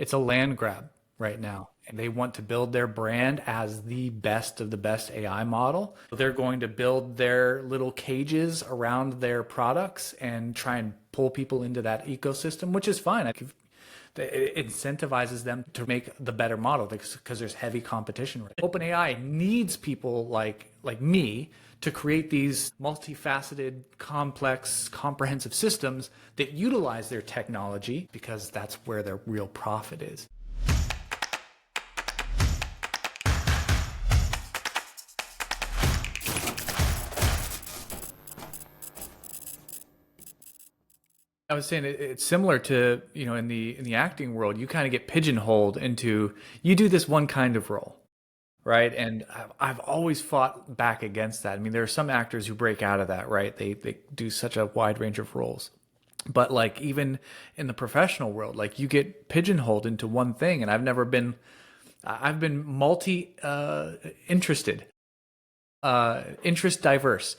it's a land grab right now. And they want to build their brand as the best of the best AI model. They're going to build their little cages around their products and try and pull people into that ecosystem, which is fine. It incentivizes them to make the better model because there's heavy competition. OpenAI needs people like me to create these multifaceted, complex, comprehensive systems that utilize their technology because that's where their real profit is. I was saying it's similar to, in the acting world, you kind of get pigeonholed into, you do this one kind of role, right? And I've always fought back against that. I mean, there are some actors who break out of that, right? They do such a wide range of roles. But like even in the professional world, like you get pigeonholed into one thing, and I've been multi interested, interest diverse.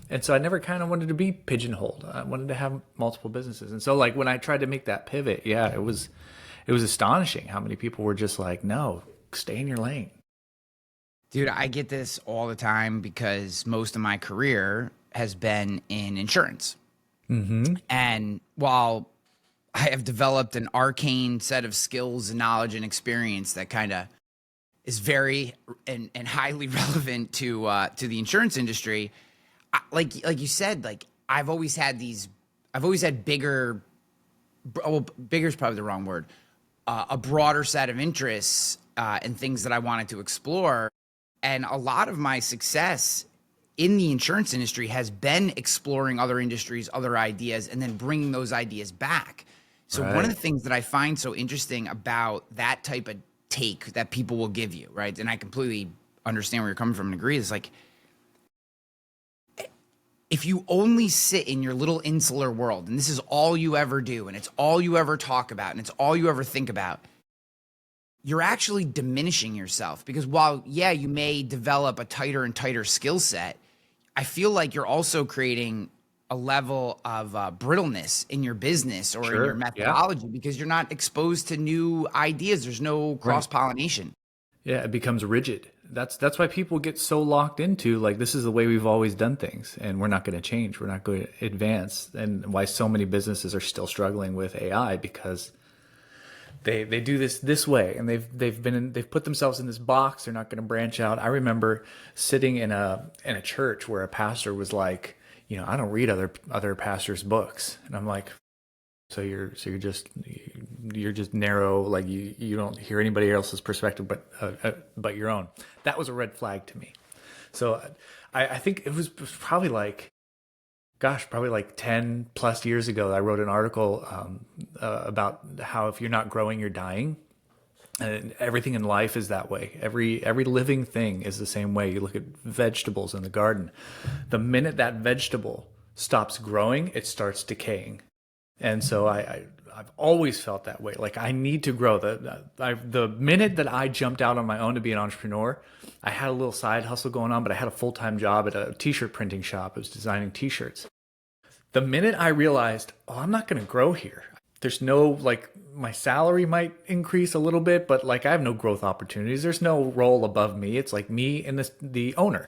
And so I never kind of wanted to be pigeonholed. I wanted to have multiple businesses. And so like when I tried to make that pivot, yeah, it was astonishing how many people were just like, no, stay in your lane. Dude, I get this all the time because most of my career has been in insurance. And while I have developed an arcane set of skills and knowledge and experience that kind of is very and highly relevant to the insurance industry, like you said, like I've always had bigger, well, bigger is probably the wrong word, a broader set of interests and things that I wanted to explore. And a lot of my success in the insurance industry has been exploring other industries, other ideas, and then bringing those ideas back. So one of the things that I find so interesting about that type of take that people will give you, right? And I completely understand where you're coming from and agree, is like, if you only sit in your little insular world and this is all you ever do and it's all you ever talk about and it's all you ever think about, you're actually diminishing yourself. Because while, yeah, you may develop a tighter and tighter skill set, I feel like you're also creating a level of brittleness in your business or in your methodology because you're not exposed to new ideas. There's no cross-pollination. Yeah, it becomes rigid. That's why people get so locked into like, this is the way we've always done things and we're not going to change. We're not going to advance. And why so many businesses are still struggling with AI because they do this way and they've put themselves in this box. They're not going to branch out. I remember sitting in a church where a pastor was like, I don't read other pastors' books. And I'm like, so you're just narrow, like you don't hear anybody else's perspective but your own. That was a red flag to me. So I think it was probably like 10 plus years ago, I wrote an article about how if you're not growing, you're dying. And everything in life is that way. Every living thing is the same way. You look at vegetables in the garden. The minute that vegetable stops growing, it starts decaying. And so I've always felt that way. Like I need to grow. The minute that I jumped out on my own to be an entrepreneur, I had a little side hustle going on, but I had a full-time job at a t-shirt printing shop. I was designing t-shirts. The minute I realized, I'm not going to grow here. There's no, like, my salary might increase a little bit, but like I have no growth opportunities. There's no role above me. It's like me and the owner.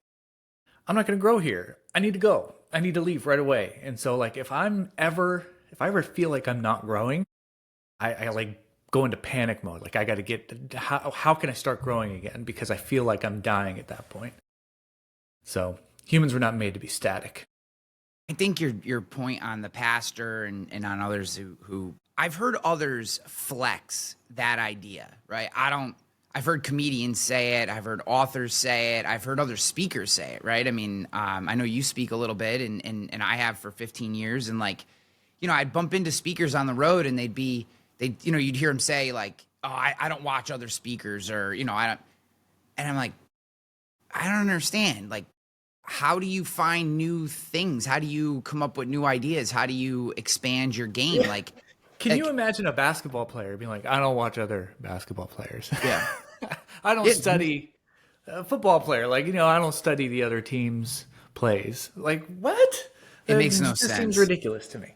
I'm not going to grow here. I need to go. I need to leave right away. And so like if I ever feel like I'm not growing, I like go into panic mode. Like I got to get, how can I start growing again? Because I feel like I'm dying at that point. So humans were not made to be static. I think your point on the pastor and on others who I've heard others flex that idea, right? I've heard comedians say it. I've heard authors say it. I've heard other speakers say it, right? I mean, I know you speak a little bit and I have for 15 years. And like, I'd bump into speakers on the road and you'd hear them say like, oh, I don't watch other speakers or, I don't. And I'm like, I don't understand. Like, how do you find new things? How do you come up with new ideas? How do you expand your game? Yeah. Like, can you imagine a basketball player being like, I don't watch other basketball players. Yeah. I don't study a football player. Like, I don't study the other team's plays. Like, what? It makes no sense. It seems ridiculous to me.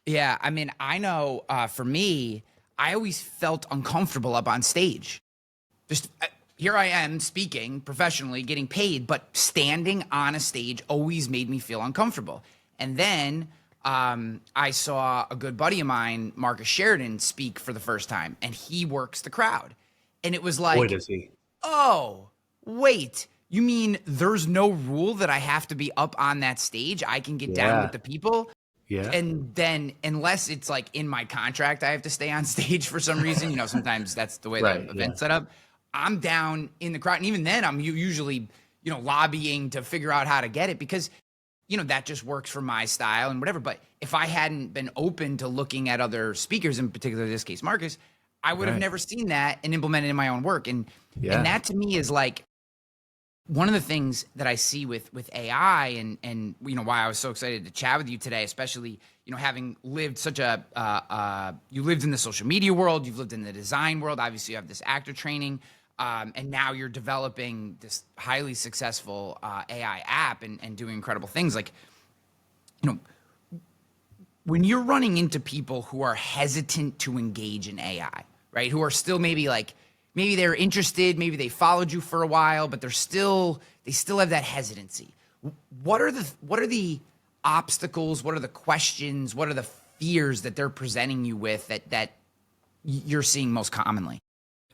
Yeah. I mean, I know for me, I always felt uncomfortable up on stage. Just here I am speaking professionally, getting paid, but standing on a stage always made me feel uncomfortable. And then I saw a good buddy of mine, Marcus Sheridan, speak for the first time, and he works the crowd. And it was Boy, like, does he. oh, wait, you mean there's no rule that I have to be up on that stage? I can get down with Yeah. the people? Yeah. And then unless it's like in my contract, I have to stay on stage for some reason, sometimes that's the way the Right. Yeah. event's set up. I'm down in the crowd. And even then I'm usually, lobbying to figure out how to get it because, that just works for my style and whatever. But if I hadn't been open to looking at other speakers, in particular, in this case, Marcus, I would have Right. never seen that and implemented it in my own work. And Yeah. that to me is like one of the things that I see with AI and why I was so excited to chat with you today, especially, having lived such you lived in the social media world, you've lived in the design world, obviously you have this actor training, and now you're developing this highly successful AI app and doing incredible things. Like, when you're running into people who are hesitant to engage in AI, right? Who are still maybe they're interested, maybe they followed you for a while, but they still have that hesitancy. What are the obstacles? What are the questions? What are the fears that they're presenting you with that you're seeing most commonly?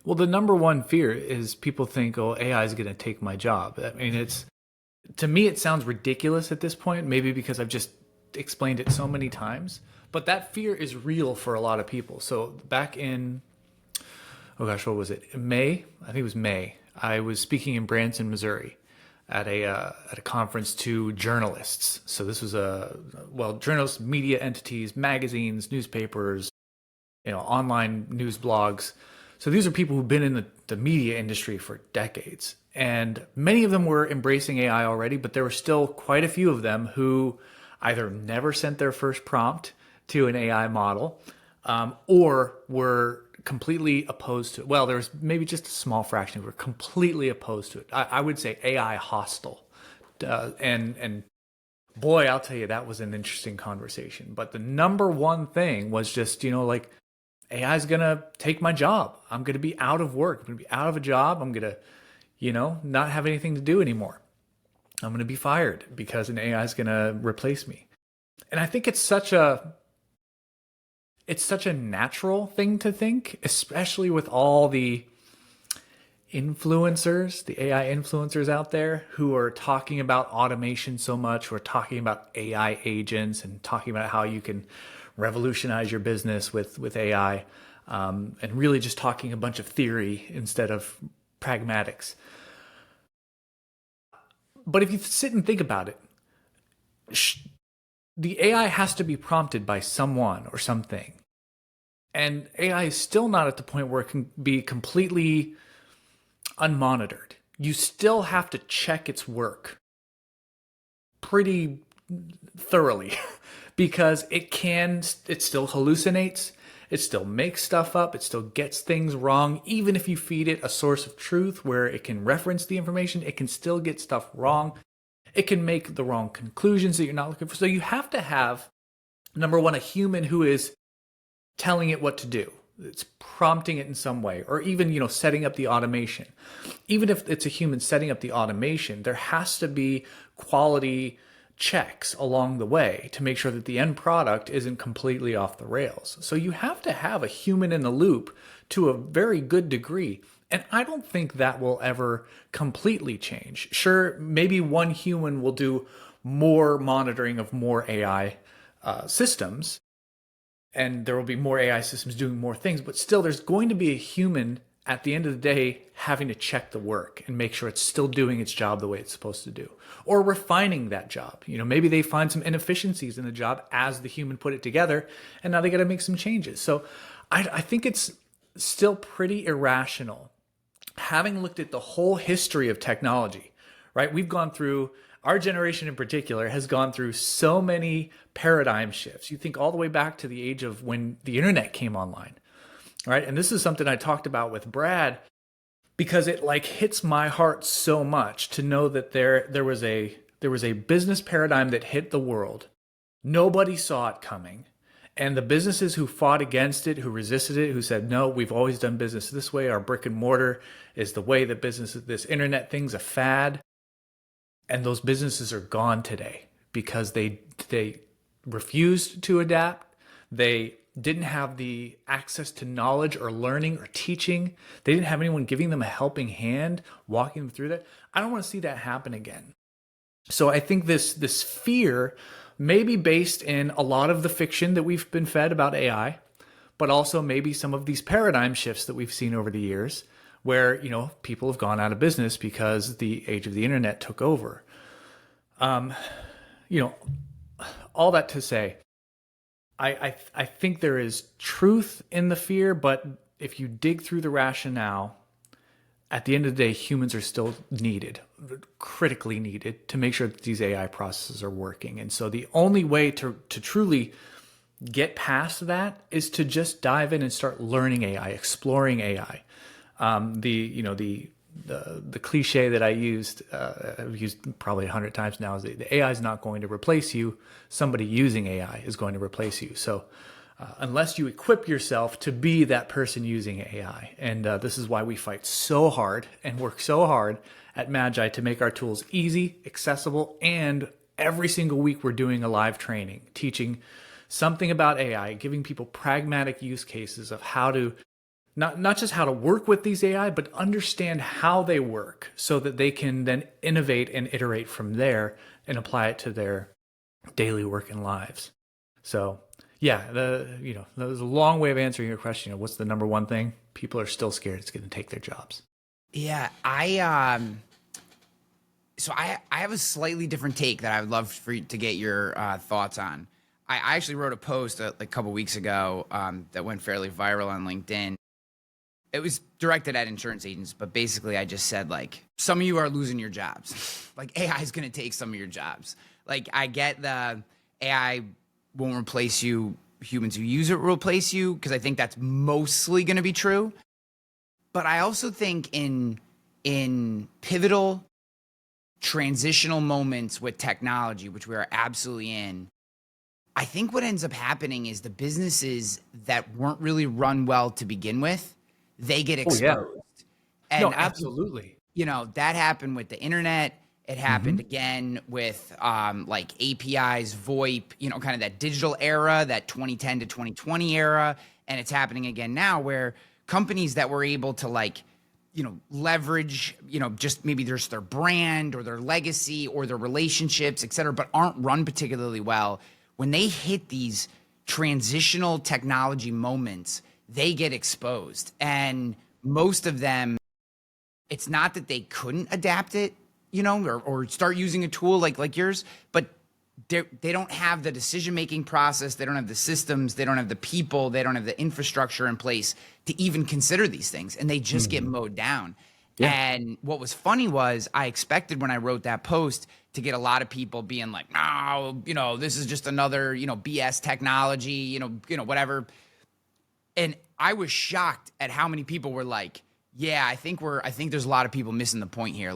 Well, the number one fear is people think, oh, AI is going to take my job. I mean, to me, it sounds ridiculous at this point, maybe because I've just explained it so many times, but that fear is real for a lot of people. So back in, oh gosh, what was it? May? I think it was May. I was speaking in Branson, Missouri at a conference to journalists. So this was journalists, media entities, magazines, newspapers, online news blogs. So these are people who've been in the media industry for decades. And many of them were embracing AI already, but there were still quite a few of them who either never sent their first prompt to an AI model, or were completely opposed to it. Well, there was maybe just a small fraction who were completely opposed to it. I would say AI hostile. And boy, I'll tell you, that was an interesting conversation. But the number one thing was just, like, AI is going to take my job. I'm going to be out of work. I'm going to be out of a job. I'm going to, not have anything to do anymore. I'm going to be fired because an AI is going to replace me. And I think it's such a natural thing to think, especially with all the influencers, the AI influencers out there who are talking about automation so much, who are talking about AI agents and talking about how you can revolutionize your business with AI, and really just talking a bunch of theory instead of pragmatics. But if you sit and think about it, the AI has to be prompted by someone or something. And AI is still not at the point where it can be completely unmonitored. You still have to check its work pretty thoroughly because it still hallucinates, it still makes stuff up, it still gets things wrong. Even if you feed it a source of truth where it can reference the information, it can still get stuff wrong. It can make the wrong conclusions that you're not looking for. So you have to have, number one, a human who is telling it what to do. It's prompting it in some way, or even, setting up the automation. Even if it's a human setting up the automation, there has to be quality checks along the way to make sure that the end product isn't completely off the rails. So you have to have a human in the loop to a very good degree. And I don't think that will ever completely change. Sure, maybe one human will do more monitoring of more AI systems, and there will be more AI systems doing more things, but still there's going to be a human at the end of the day having to check the work and make sure it's still doing its job the way it's supposed to do, or refining that job. Maybe they find some inefficiencies in the job as the human put it together, and now they got to make some changes. So I think it's still pretty irrational. Having looked at the whole history of technology, right? Our generation in particular has gone through so many paradigm shifts. You think all the way back to the age of when the internet came online, right? And this is something I talked about with Brad because it hits my heart so much to know that there was a business paradigm that hit the world. Nobody saw it coming. And the businesses who fought against it, who resisted it, who said, no, we've always done business this way. Our brick and mortar is the way that business, this internet thing's a fad. And those businesses are gone today because they refused to adapt. They didn't have the access to knowledge or learning or teaching. They didn't have anyone giving them a helping hand, walking them through that. I don't want to see that happen again. So I think this fear may be based in a lot of the fiction that we've been fed about AI, but also maybe some of these paradigm shifts that we've seen over the years where, people have gone out of business because the age of the internet took over. All that to say, I think there is truth in the fear, but if you dig through the rationale, at the end of the day, humans are still needed, critically needed, to make sure that these AI processes are working. And so the only way to truly get past that is to just dive in and start learning AI, exploring AI. The cliche that I've used probably 100 times now is that the AI is not going to replace you. Somebody using AI is going to replace you. So unless you equip yourself to be that person using AI. And this is why we fight so hard and work so hard at Magi to make our tools easy, accessible, and every single week we're doing a live training, teaching something about AI, giving people pragmatic use cases of how to not just how to work with these AI, but understand how they work so that they can then innovate and iterate from there and apply it to their daily work and lives. So yeah, that was a long way of answering your question. What's the number one thing? People are still scared it's going to take their jobs. Yeah, so I have a slightly different take that I would love for you to get your thoughts on. I actually wrote a post a couple weeks ago that went fairly viral on LinkedIn. It was directed at insurance agents, but basically I just said, some of you are losing your jobs. AI is going to take some of your jobs. I get the AI won't replace you. Humans who use it will replace you, because I think that's mostly going to be true. But I also think in pivotal transitional moments with technology, which we are absolutely in, I think what ends up happening is the businesses that weren't really run well to begin with, they get exposed. Yeah. And no, absolutely. That happened with the internet. It happened again with APIs, VoIP, kind of that digital era, that 2010 to 2020 era. And it's happening again now where companies that were able to leverage, just maybe there's their brand or their legacy or their relationships, et cetera, but aren't run particularly well. When they hit these transitional technology moments, they get exposed. And most of them, it's not that they couldn't adapt it, or start using a tool like yours, but they don't have the decision-making process. They don't have the systems. They don't have the people. They don't have the infrastructure in place to even consider these things. And they just get mowed down. Yeah. And what was funny was I expected when I wrote that post to get a lot of people being like, no, this is just another, BS technology, whatever. And I was shocked at how many people were like, yeah, I think there's a lot of people missing the point here.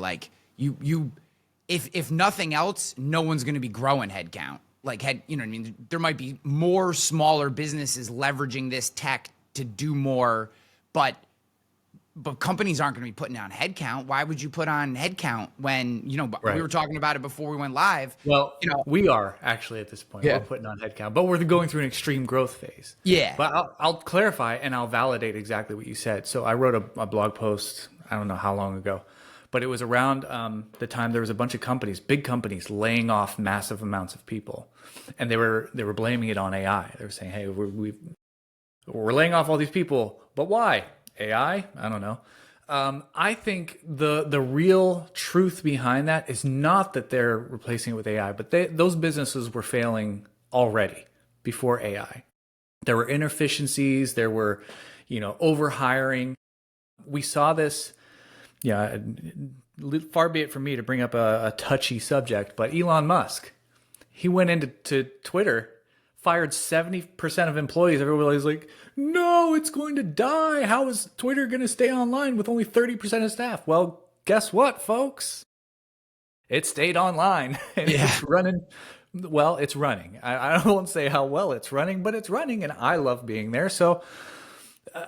If nothing else, no one's going to be growing headcount. There might be more smaller businesses leveraging this tech to do more, but companies aren't going to be putting on headcount. Why would you put on headcount when, Right. We were talking about it before we went live. Well, we are actually at this point. Yeah. We're putting on headcount, but we're going through an extreme growth phase. Yeah. But I'll clarify and I'll validate exactly what you said. So I wrote a blog post, I don't know how long ago, but it was around the time there was a bunch of companies, big companies, laying off massive amounts of people. And they were blaming it on AI. They were saying, hey, we're laying off all these people, but why? AI? I don't know. I think the real truth behind that is not that they're replacing it with AI, but those businesses were failing already before AI. There were inefficiencies. There were, over hiring. We saw this. Yeah, far be it from me to bring up a touchy subject, but Elon Musk, he went into Twitter, fired 70% of employees. Everybody's like, no, it's going to die. How is Twitter going to stay online with only 30% of staff? Well, guess what, folks? It stayed online and it's running Well, it's running. I won't say how well it's running, but it's running, and I love being there. So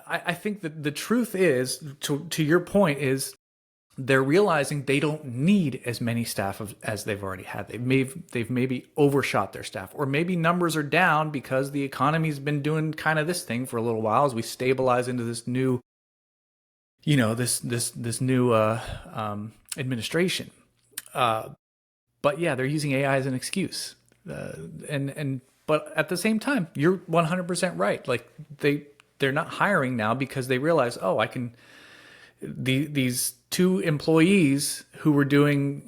I think that the truth is, to your point, is they're realizing they don't need as many staff as they've already had. They've maybe overshot their staff, or maybe numbers are down because the economy's been doing kind of this thing for a little while as we stabilize into this new, this new administration. But yeah, they're using AI as an excuse, but at the same time, you're 100% right. Like they're not hiring now because they realize, oh, I can. These two employees who were doing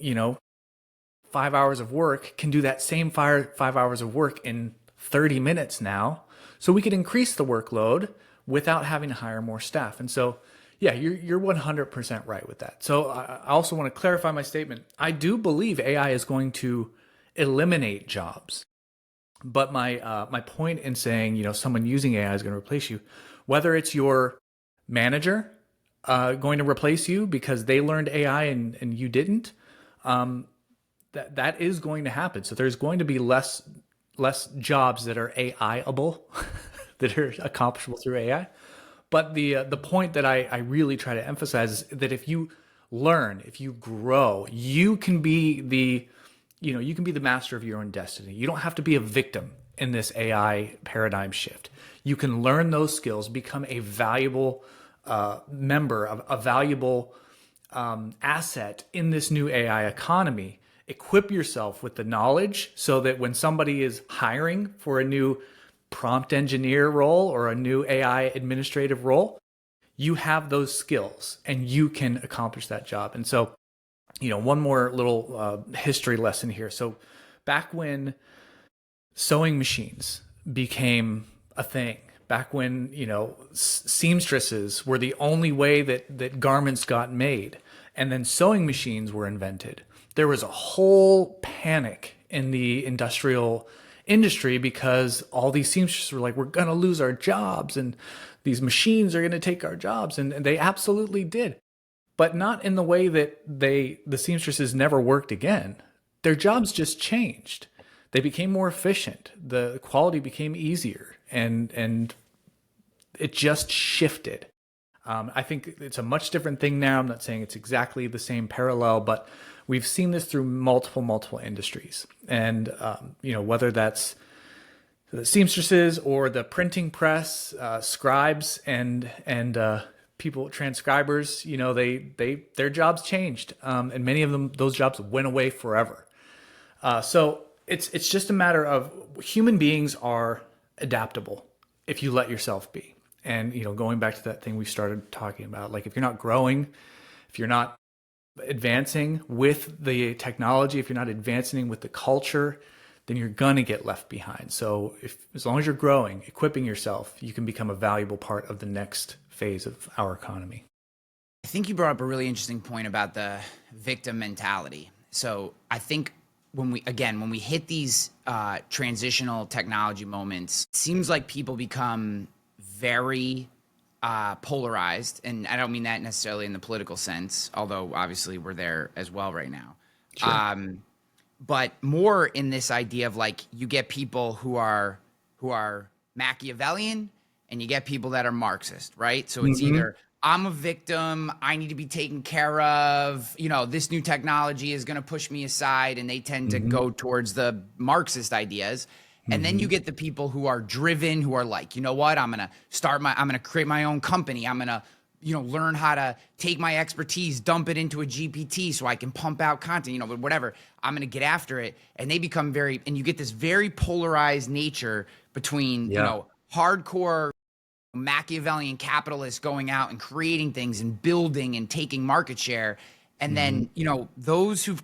5 hours of work can do that same 5 hours of work in 30 minutes now. So we could increase the workload without having to hire more staff. And so, yeah, you're 100% right with that. So I also want to clarify my statement. I do believe AI is going to eliminate jobs. But my point in saying, someone using AI is going to replace you, whether it's your manager going to replace you because they learned AI and you didn't, that is going to happen. So there's going to be less jobs that are AI-able, that are accomplishable through AI. But the point that I really try to emphasize is that if you learn, if you grow, you can be the master of your own destiny. You don't have to be a victim in this AI paradigm shift. You can learn those skills, become a valuable member, of a valuable asset in this new AI economy. Equip yourself with the knowledge so that when somebody is hiring for a new prompt engineer role or a new AI administrative role, you have those skills and you can accomplish that job. And so, one more little history lesson here. So back when sewing machines became a thing, back when, seamstresses were the only way that garments got made, and then sewing machines were invented, there was a whole panic in the industrial industry because all these seamstresses were like, we're going to lose our jobs and these machines are going to take our jobs. And they absolutely did, but not in the way that the seamstresses never worked again. Their jobs just changed. They became more efficient. The quality became easier, and it just shifted. I think it's a much different thing now. I'm not saying it's exactly the same parallel, but we've seen this through multiple industries. And, whether that's the seamstresses or the printing press, scribes and people, transcribers, their jobs changed. And many of them, those jobs went away forever. So it's just a matter of, human beings are adaptable if you let yourself be. And, going back to that thing we started talking about, like if you're not growing, if you're not advancing with the technology, if you're not advancing with the culture, then you're going to get left behind. So as long as you're growing, equipping yourself, you can become a valuable part of the next phase of our economy. I think you brought up a really interesting point about the victim mentality. So I think when we hit these transitional technology moments, it seems like people become very polarized. And I don't mean that necessarily in the political sense, although obviously we're there as well right now. Sure. But more in this idea of like, you get people who are Machiavellian and you get people that are Marxist, right? So it's either I'm a victim, I need to be taken care of, this new technology is going to push me aside, and they tend to go towards the Marxist ideas. And then you get the people who are driven, who are like, you know what, I'm going to create my own company. I'm going to, learn how to take my expertise, dump it into a GPT so I can pump out content, but whatever, I'm going to get after it. And they become and you get this very polarized nature between, hardcore Machiavellian capitalists going out and creating things and building and taking market share. And then, those who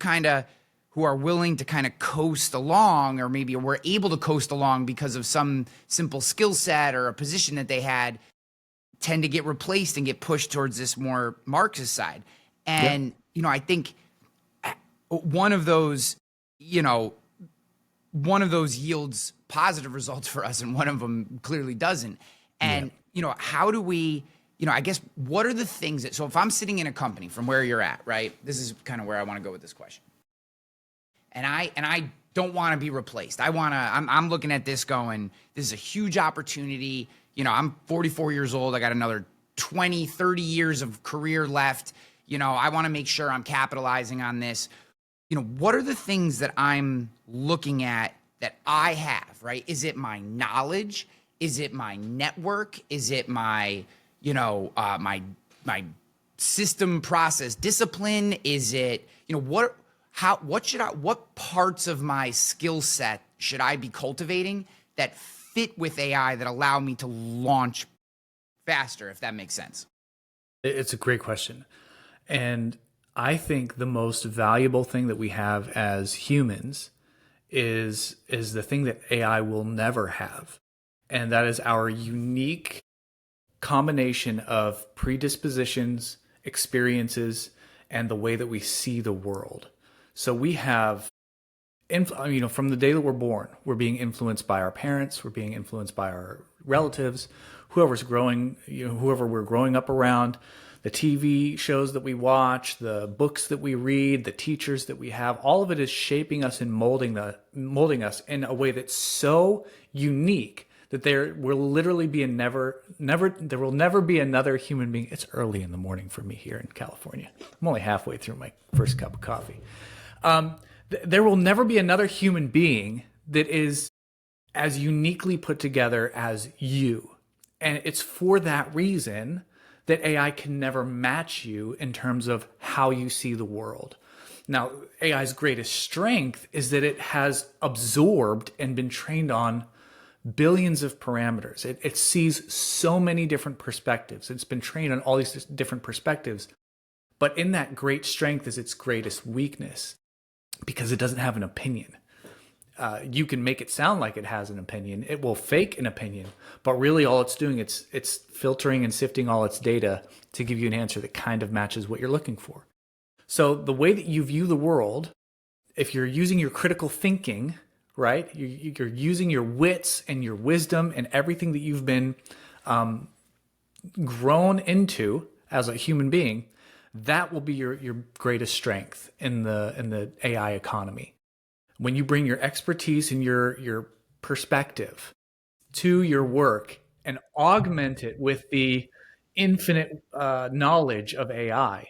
are willing to kind of coast along, or maybe were able to coast along because of some simple skill set or a position that they had, tend to get replaced and get pushed towards this more Marxist side. And, I think one of those yields positive results for us, and one of them clearly doesn't. And, how do we, I guess, what are the things so if I'm sitting in a company from where you're at, right? This is kind of where I want to go with this question. And I don't want to be replaced. I'm looking at this going, this is a huge opportunity. You know, I'm 44 years old. I got another 20, 30 years of career left. You know, I want to make sure I'm capitalizing on this. You know, what are the things that I'm looking at that I have, right? Is it my knowledge? Is it my network? Is it my, my system, process, discipline? Is it, what parts of my skill set should I be cultivating that fit with AI that allow me to launch faster, if that makes sense? It's a great question. And I think the most valuable thing that we have as humans is the thing that AI will never have. And that is our unique combination of predispositions, experiences, and the way that we see the world. So we have, from the day that we're born, we're being influenced by our parents, we're being influenced by our relatives, whoever we're growing up around, the TV shows that we watch, the books that we read, the teachers that we have, all of it is shaping us and molding us in a way that's so unique that there will never be another human being. It's early in the morning for me here in California. I'm only halfway through my first cup of coffee. There will never be another human being that is as uniquely put together as you. And it's for that reason that AI can never match you in terms of how you see the world. Now, AI's greatest strength is that it has absorbed and been trained on billions of parameters. It sees so many different perspectives. It's been trained on all these different perspectives. But in that great strength is its greatest weakness, because it doesn't have an opinion. You can make it sound like it has an opinion. It will fake an opinion, but really all it's doing, it's filtering and sifting all its data to give you an answer that kind of matches what you're looking for. So the way that you view the world, if you're using your critical thinking, right, you're using your wits and your wisdom and everything that you've been grown into as a human being, that will be your greatest strength in the AI economy. When you bring your expertise and your perspective to your work and augment it with the infinite knowledge of AI,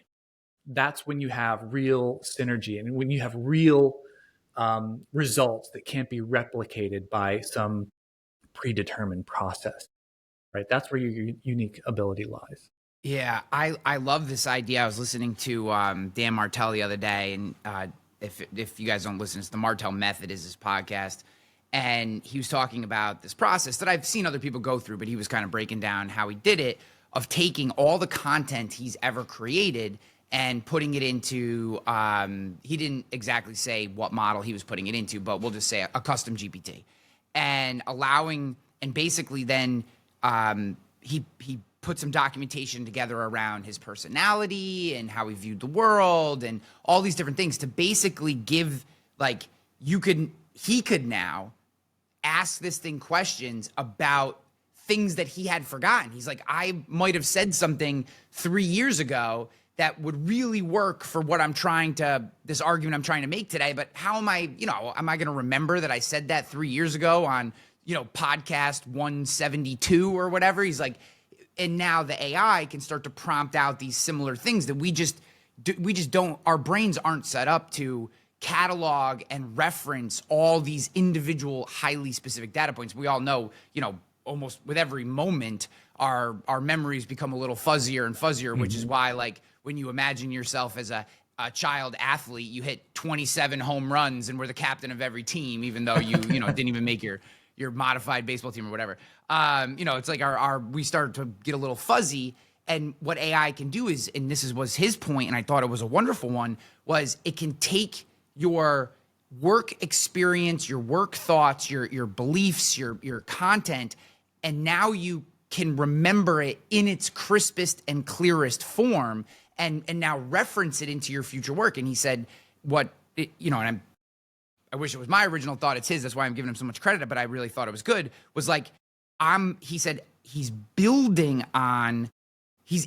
that's when you have real synergy and when you have real results that can't be replicated by some predetermined process, right? That's where your unique ability lies. Yeah, I love this idea. I was listening to Dan Martell the other day, and if you guys don't listen, it's the Martell Method is his podcast, and he was talking about this process that I've seen other people go through, but he was kind of breaking down how he did it, of taking all the content he's ever created and putting it into, he didn't exactly say what model he was putting it into, but we'll just say a custom GPT, and basically then he put some documentation together around his personality and how he viewed the world and all these different things to basically give, like, he could now ask this thing questions about things that he had forgotten. He's like, I might have said something 3 years ago that would really work for this argument I'm trying to make today, but how am I going to remember that I said that 3 years ago on, podcast 172 or whatever? He's like, and now the AI can start to prompt out these similar things that we just don't, our brains aren't set up to catalog and reference all these individual highly specific data points. We all know, almost with every moment, our memories become a little fuzzier and fuzzier, which is why, like, when you imagine yourself as a child athlete, you hit 27 home runs and were the captain of every team, even though you didn't even make your modified baseball team or whatever. It's like we start to get a little fuzzy. And what AI can do is, and was his point, and I thought it was a wonderful one, was it can take your work experience, your work thoughts, your beliefs, your content, and now you can remember it in its crispest and clearest form, and now reference it into your future work. And he said, and I wish it was my original thought. It's his. That's why I'm giving him so much credit. But I really thought it was good. Was like, he said he's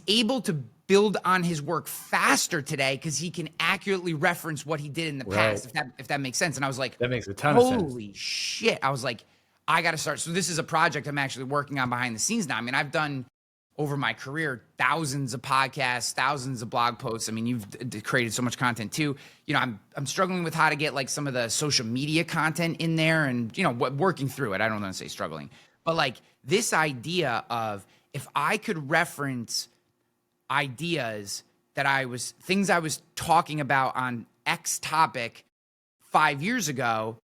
able to build on his work faster today because he can accurately reference what he did in the past, if that makes sense. And I was like, That makes a ton of sense. holy shit. I was like, I got to start. So this is a project I'm actually working on behind the scenes now. I mean, I've done over my career thousands of podcasts, thousands of blog posts. I mean, you've created so much content too. You know, I'm struggling with how to get like some of the social media content in there, and you know, working through it. I don't want to say struggling, but like this idea of if I could reference ideas things I was talking about on X topic 5 years ago,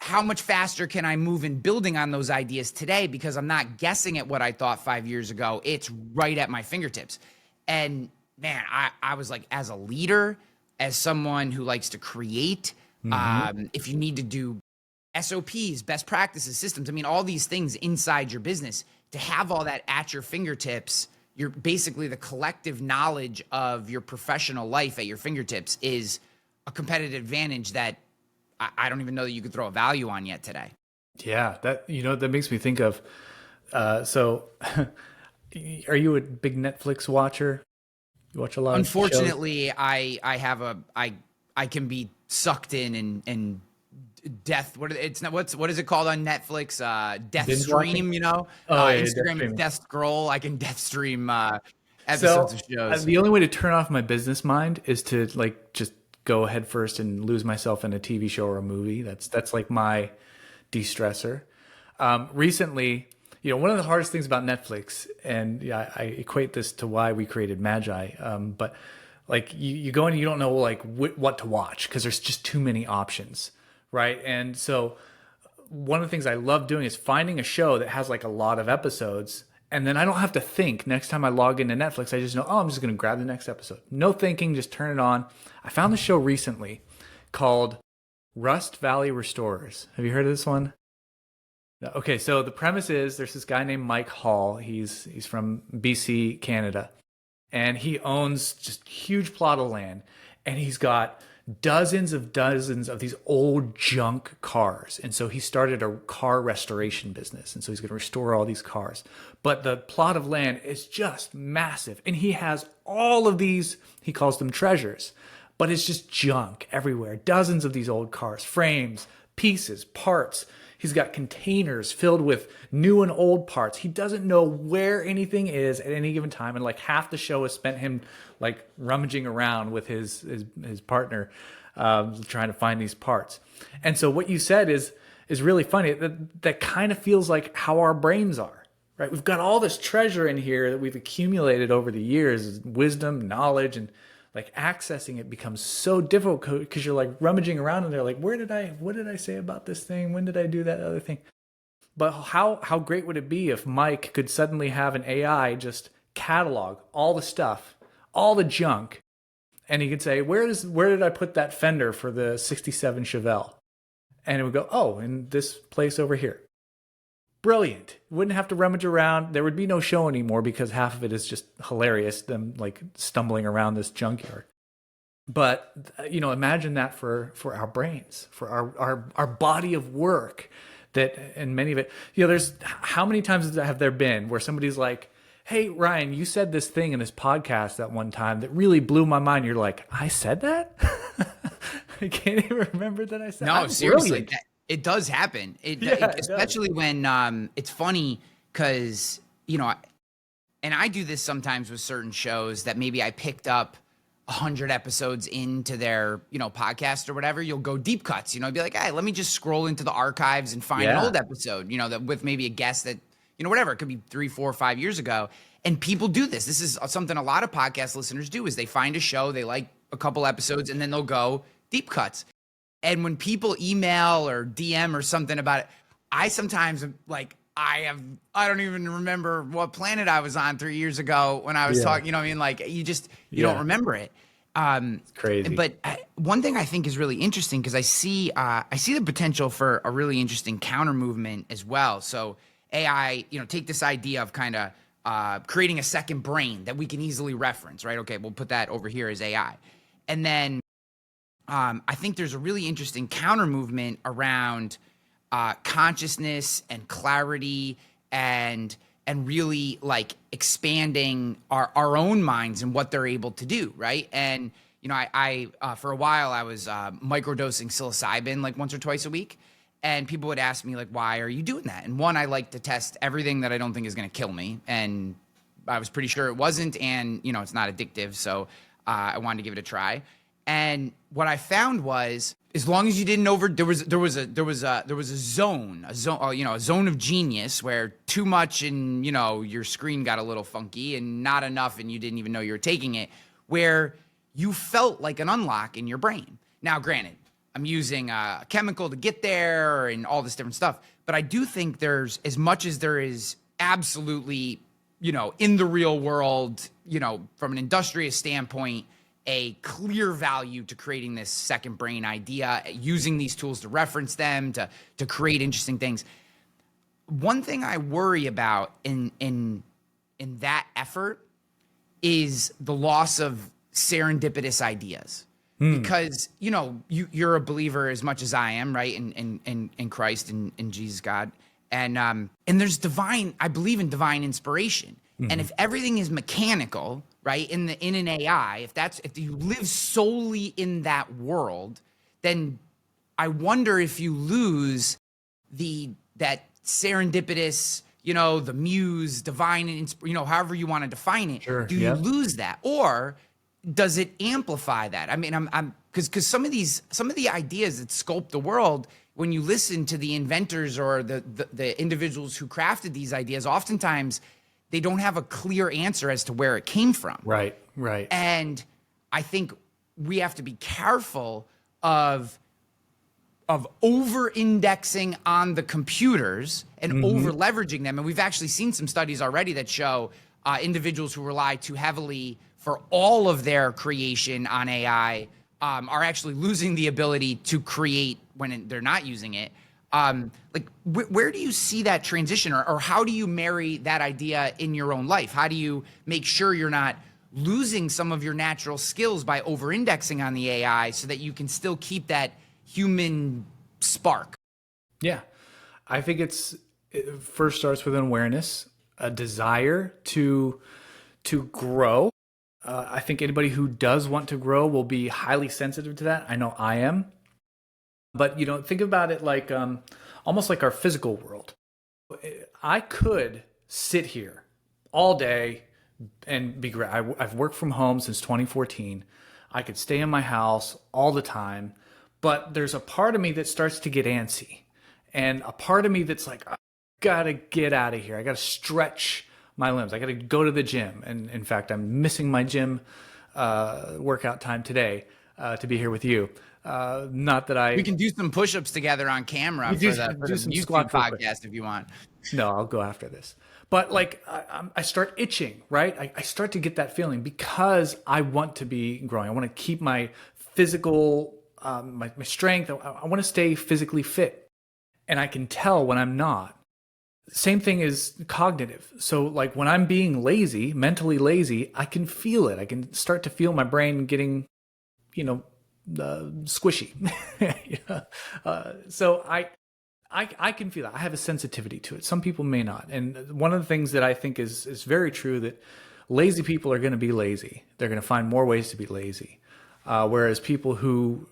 how much faster can I move in building on those ideas today? Because I'm not guessing at what I thought 5 years ago. It's right at my fingertips. And man, I was like, as a leader, as someone who likes to create, if you need to do SOPs, best practices, systems, I mean, all these things inside your business, to have all that at your fingertips, you're basically the collective knowledge of your professional life at your fingertips is a competitive advantage that I don't even know that you could throw a value on yet today. Yeah, that that makes me think of. So, are you a big Netflix watcher? You watch a lot of shows? Unfortunately, I can be sucked in and death. What is it called on Netflix? Death Binge stream. watching? You know, Oh, yeah, Instagram death scroll. I can death stream So episodes of shows. the only way to turn off my business mind is to like just go head first and lose myself in a TV show or a movie. That's like my de-stressor. Recently, one of the hardest things about Netflix, and I equate this to why we created Magi, but like you go in and you don't know like what to watch because there's just too many options, right? And so one of the things I love doing is finding a show that has like a lot of episodes, and then I don't have to think. Next time I log into Netflix, I just know, I'm just going to grab the next episode. No thinking, just turn it on. I found the show recently called Rust Valley Restorers. Have you heard of this one? Okay, so the premise is there's this guy named Mike Hall. He's from BC, Canada, and he owns just huge plot of land, and he's got dozens of these old junk cars. And so he started a car restoration business. And so he's going to restore all these cars. But the plot of land is just massive. And he has all of these, he calls them treasures, but it's just junk everywhere. Dozens of these old cars, frames, pieces, parts. He's got containers filled with new and old parts. He doesn't know where anything is at any given time. And like half the show has spent him like rummaging around with his partner, trying to find these parts. And so what you said is really funny. That kind of feels like how our brains are, right? We've got all this treasure in here that we've accumulated over the years, wisdom, knowledge, and like accessing it becomes so difficult because you're like rummaging around and they're like, what did I say about this thing? When did I do that other thing? But how great would it be if Mike could suddenly have an AI just catalog all the stuff, all the junk, and he could say, where did I put that fender for the 67 Chevelle? And it would go, oh, in this place over here. Brilliant. Wouldn't have to rummage around. There would be no show anymore because half of it is just hilarious, them like stumbling around this junkyard. But imagine that for our brains, for our body of work, that, and many of it, there's how many times have there been where somebody's like, hey, Ryan, you said this thing in this podcast that one time that really blew my mind. You're like, I said that? I can't even remember that I said. No, seriously. It does happen. Especially when it's funny because, and I do this sometimes with certain shows that maybe I picked up 100 episodes into their, podcast or whatever. You'll go deep cuts, be like, hey, let me just scroll into the archives and find an old episode, that with maybe a guest that, whatever, it could be 3, 4, 5 years ago. And people do this. This is something a lot of podcast listeners do is they find a show, they like a couple episodes, and then they'll go deep cuts. And when people email or DM or something about it, I sometimes am like, I don't even remember what planet I was on 3 years ago when I was talking, like you don't remember it. It's crazy. But one thing I think is really interesting because I see the potential for a really interesting counter movement as well. So AI, take this idea of kind of creating a second brain that we can easily reference, right? Okay, we'll put that over here as AI. And then I think there's a really interesting counter movement around consciousness and clarity and and really like expanding our own minds and what they're able to do, right? And you know, I for a while I was microdosing psilocybin like once or twice a week, and people would ask me like, why are you doing that? And one, I like to test everything that I don't think is going to kill me, and I was pretty sure it wasn't, and you know, it's not addictive, so I wanted to give it a try. And what I found was, as long as you didn't there was a zone, you know, a zone of genius where too much and you know your screen got a little funky, and not enough and you didn't even know you were taking it, where you felt like an unlock in your brain. Now, granted, I'm using a chemical to get there and all this different stuff, but I do think there's, as much as there is absolutely, you know, in the real world, you know, from an industrious standpoint, a clear value to creating this second brain idea, using these tools to reference them, to create interesting things. One thing I worry about in that effort is the loss of serendipitous ideas. Because, you know, you're a believer as much as I am, right? In Christ and in Jesus God. And there's I believe in divine inspiration. And if everything is mechanical, right, in an AI, if you live solely in that world, then I wonder if you lose that serendipitous, you know, the muse, divine, you know, however you want to define it. Sure, Do you lose that, or does it amplify that? I mean, because some of the ideas that sculpt the world, when you listen to the inventors or the individuals who crafted these ideas, oftentimes they don't have a clear answer as to where it came from. Right. And I think we have to be careful of over-indexing on the computers and over-leveraging them. And we've actually seen some studies already that show individuals who rely too heavily for all of their creation on AI are actually losing the ability to create when they're not using it. Like, where do you see that transition, or how do you marry that idea in your own life? How do you make sure you're not losing some of your natural skills by over-indexing on the AI so that you can still keep that human spark? Yeah. I think it first starts with an awareness, a desire to grow. I think anybody who does want to grow will be highly sensitive to that. I know I am. But, you know, think about it like almost like our physical world. I could sit here all day and be great. I've worked from home since 2014. I could stay in my house all the time. But there's a part of me that starts to get antsy. And a part of me that's like, I got to get out of here. I got to stretch my limbs. I got to go to the gym. And in fact, I'm missing my gym workout time today to be here with you. Not that we can do some push-ups together on camera for the YouTube podcast if you want. No, I'll go after this. But like, I start itching, right? I start to get that feeling because I want to be growing. I want to keep my physical, my strength. I want to stay physically fit. And I can tell when I'm not. Same thing is cognitive. So like when I'm being lazy, mentally lazy, I can feel it. I can start to feel my brain getting, you know, squishy. So I can feel that. I have a sensitivity to it. Some people may not. And one of the things that I think is very true, that lazy people are going to be lazy. They're going to find more ways to be lazy. Whereas people who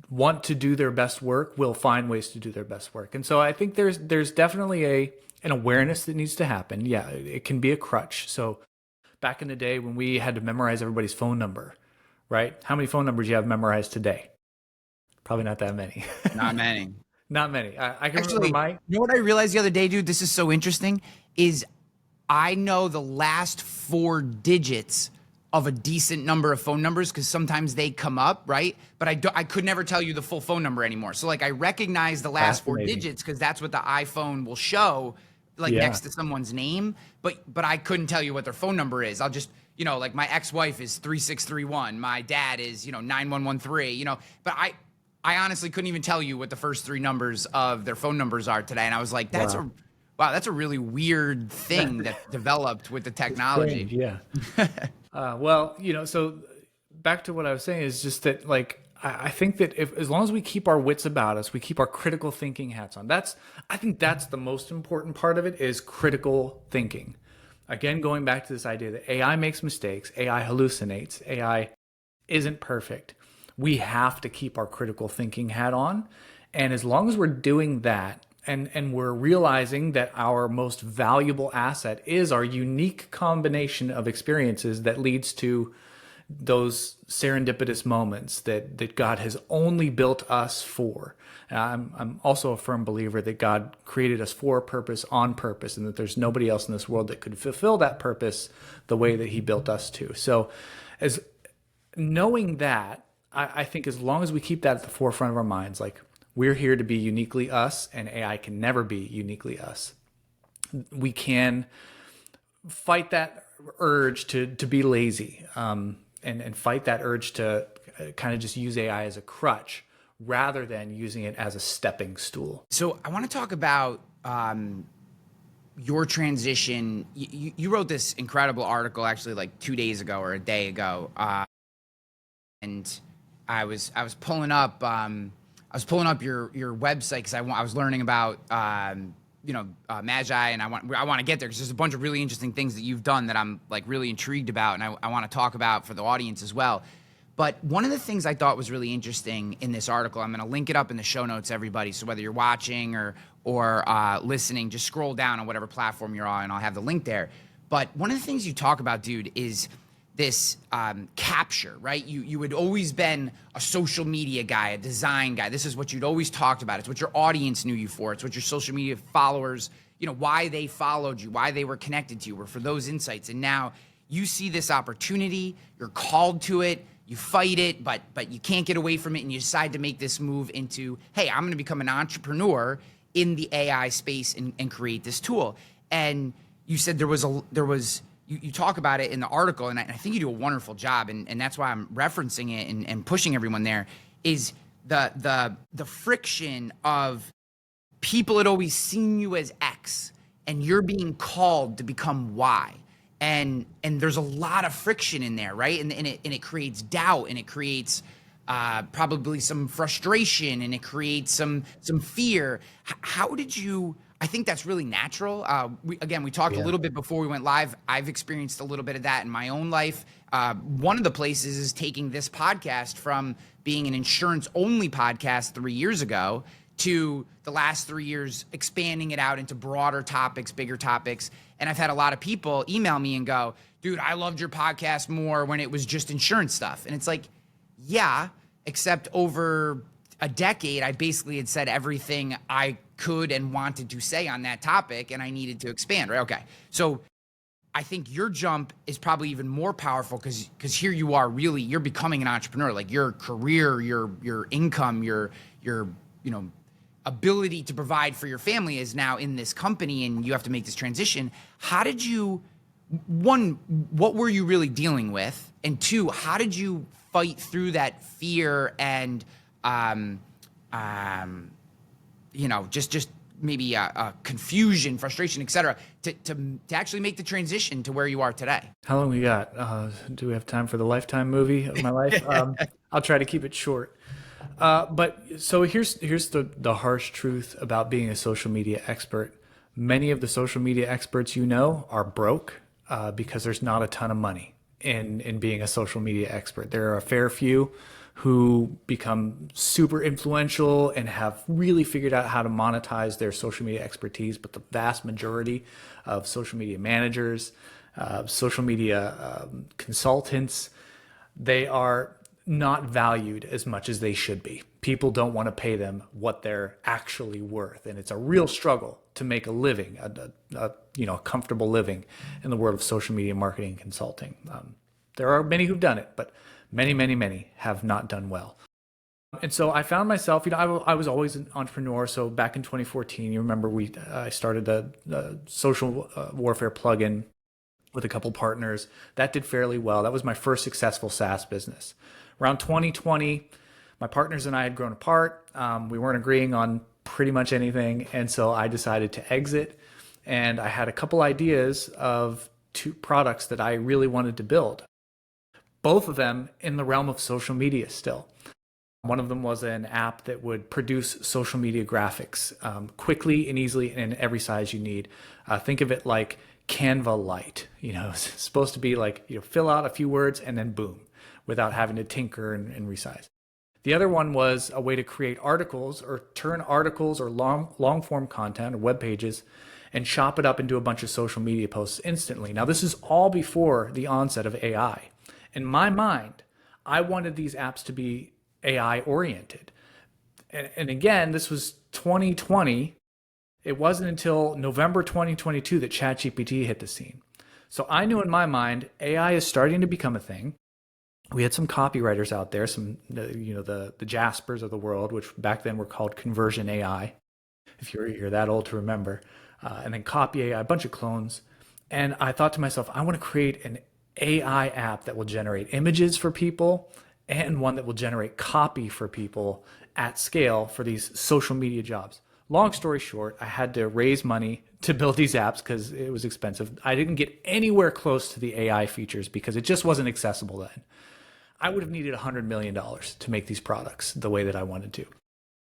want to do their best work will find ways to do their best work. And so I think there's definitely an awareness that needs to happen. Yeah, it can be a crutch. So back in the day when we had to memorize everybody's phone number, right? How many phone numbers do you have memorized today? Probably not that many. Not many. Not many. I can actually remember you know what I realized the other day, dude? This is so interesting. Is I know the last 4 digits of a decent number of phone numbers because sometimes they come up, right? But I could never tell you the full phone number anymore. So like I recognize the last 4 digits because that's what the iPhone will show, like next to someone's name. But I couldn't tell you what their phone number is. I'll just, you know, like my ex-wife is 3631. My dad is, 9113. You know, but I honestly couldn't even tell you what the first 3 numbers of their phone numbers are today. And I was like, that's a really weird thing that developed with the technology. Strange, yeah. Well, so back to what I was saying is just that, like, I think that if, as long as we keep our wits about us, we keep our critical thinking hats on. I think that's the most important part of it, is critical thinking. Again, going back to this idea that AI makes mistakes, AI hallucinates, AI isn't perfect. We have to keep our critical thinking hat on. And as long as we're doing that, and we're realizing that our most valuable asset is our unique combination of experiences that leads to those serendipitous moments that God has only built us for. I'm also a firm believer that God created us for a purpose, on purpose, and that there's nobody else in this world that could fulfill that purpose the way that he built us to. So as knowing that, I think as long as we keep that at the forefront of our minds, like, we're here to be uniquely us, and AI can never be uniquely us. We can fight that urge to be lazy, and fight that urge to kind of just use AI as a crutch rather than using it as a stepping stool. So I want to talk about your transition. You wrote this incredible article actually like 2 days ago or a day ago, and I was pulling up your website because I was learning about Magi, and I want to get there because there's a bunch of really interesting things that you've done that I'm like really intrigued about, and I want to talk about for the audience as well. But one of the things I thought was really interesting in this article, I'm going to link it up in the show notes, everybody. So whether you're watching or listening, just scroll down on whatever platform you're on, and I'll have the link there. But one of the things you talk about, dude, is this capture, right? You had always been a social media guy, a design guy. This is what you'd always talked about. It's what your audience knew you for. It's what your social media followers, why they followed you, why they were connected to you, were for those insights. And now you see this opportunity, you're called to it, you fight it, but you can't get away from it, and you decide to make this move into, hey, I'm gonna become an entrepreneur in the AI space and create this tool. And you said you talk about it in the article, and I think you do a wonderful job, and that's why I'm referencing it and pushing everyone there, is the friction of people had always seen you as X, and you're being called to become Y. And there's a lot of friction in there, right? And it creates doubt, and it creates probably some frustration, and it creates some fear. How did you? I think that's really natural. We talked a little bit before we went live. I've experienced a little bit of that in my own life. One of the places is taking this podcast from being an insurance-only podcast 3 years ago to the last 3 years expanding it out into broader topics, bigger topics. And I've had a lot of people email me and go, dude, I loved your podcast more when it was just insurance stuff. And it's like, yeah, except over a decade, I basically had said everything I could and wanted to say on that topic, and I needed to expand, right? Okay. So I think your jump is probably even more powerful because here you are, really, you're becoming an entrepreneur. Like, your career, your income, your ability to provide for your family is now in this company, and you have to make this transition. How did you, one, what were you really dealing with? And two, how did you fight through that fear and just maybe a confusion, frustration, et cetera, to actually make the transition to where you are today? How long we got? Do we have time for the Lifetime movie of my life? I'll try to keep it short. But so here's the harsh truth about being a social media expert. Many of the social media experts are broke because there's not a ton of money in being a social media expert. There are a fair few who become super influential and have really figured out how to monetize their social media expertise. But the vast majority of social media managers, social media consultants, they are not valued as much as they should be. People don't want to pay them what they're actually worth. And it's a real struggle to make a living, a comfortable living in the world of social media marketing and consulting. There are many who've done it, but many have not done well. And so I found myself, I was always an entrepreneur. So back in 2014, you remember I started a social warfare plugin with a couple partners. That did fairly well. That was my first successful SaaS business. Around 2020, my partners and I had grown apart. We weren't agreeing on pretty much anything. And so I decided to exit. And I had a couple ideas of 2 products that I really wanted to build. Both of them in the realm of social media still. One of them was an app that would produce social media graphics quickly and easily and in every size you need. Think of it like Canva Lite. It's supposed to be like, fill out a few words and then boom, without having to tinker and resize. The other one was a way to create articles or turn articles or long form content or web pages and chop it up into a bunch of social media posts instantly. Now, this is all before the onset of AI. In my mind, I wanted these apps to be AI oriented. And again, this was 2020. It wasn't until November 2022 that ChatGPT hit the scene. So I knew in my mind, AI is starting to become a thing. We had some copywriters out there, the Jaspers of the world, which back then were called conversion AI, if you're that old to remember, and then copy AI, a bunch of clones. And I thought to myself, I want to create an AI app that will generate images for people and one that will generate copy for people at scale for these social media jobs. Long story short, I had to raise money to build these apps because it was expensive. I didn't get anywhere close to the AI features because it just wasn't accessible then. I would have needed $100 million to make these products the way that I wanted to.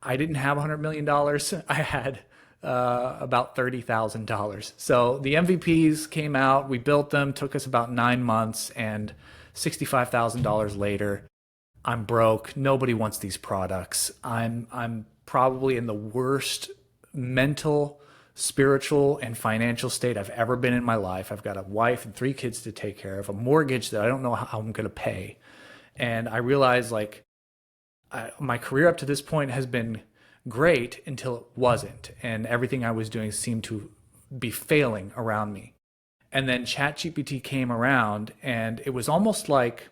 I didn't have $100 million. I had about $30,000. So the MVPs came out, we built them, took us about 9 months, and $65,000 later, I'm broke. Nobody wants these products. I'm probably in the worst mental, spiritual, and financial state I've ever been in my life. I've got a wife and 3 kids to take care of, a mortgage that I don't know how I'm going to pay. And I realized my career up to this point has been great until it wasn't. And everything I was doing seemed to be failing around me. And then ChatGPT came around, and it was almost like,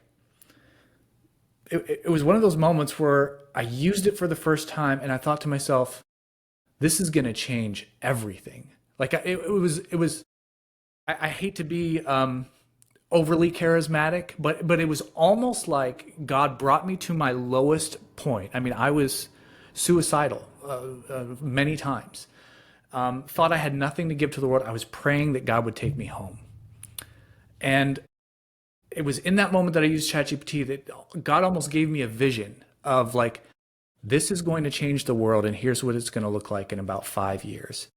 it was one of those moments where I used it for the first time and I thought to myself, this is going to change everything. Like it was, I hate to be overly charismatic, but it was almost like God brought me to my lowest point. I mean, I was suicidal many times. Thought I had nothing to give to the world. I was praying that God would take me home. And it was in that moment that I used ChatGPT that God almost gave me a vision of like, this is going to change the world and here's what it's going to look like in about 5 years.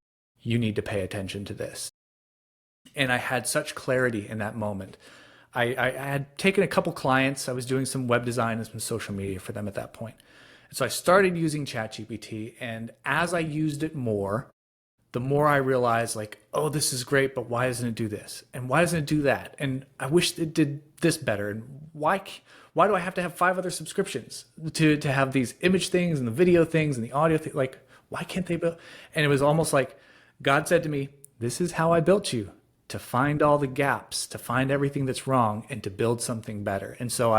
You need to pay attention to this. And I had such clarity in that moment. I had taken a couple clients. I was doing some web design and some social media for them at that point. And so I started using ChatGPT, and as I used it more, the more I realized like, oh, this is great, but why doesn't it do this? And why doesn't it do that? And I wish it did this better. And why do I have to have 5 other subscriptions to have these image things and the video things and the audio thing? Like, why can't they build? And it was almost like God said to me, this is how I built you, to find all the gaps, to find everything that's wrong, and to build something better. And so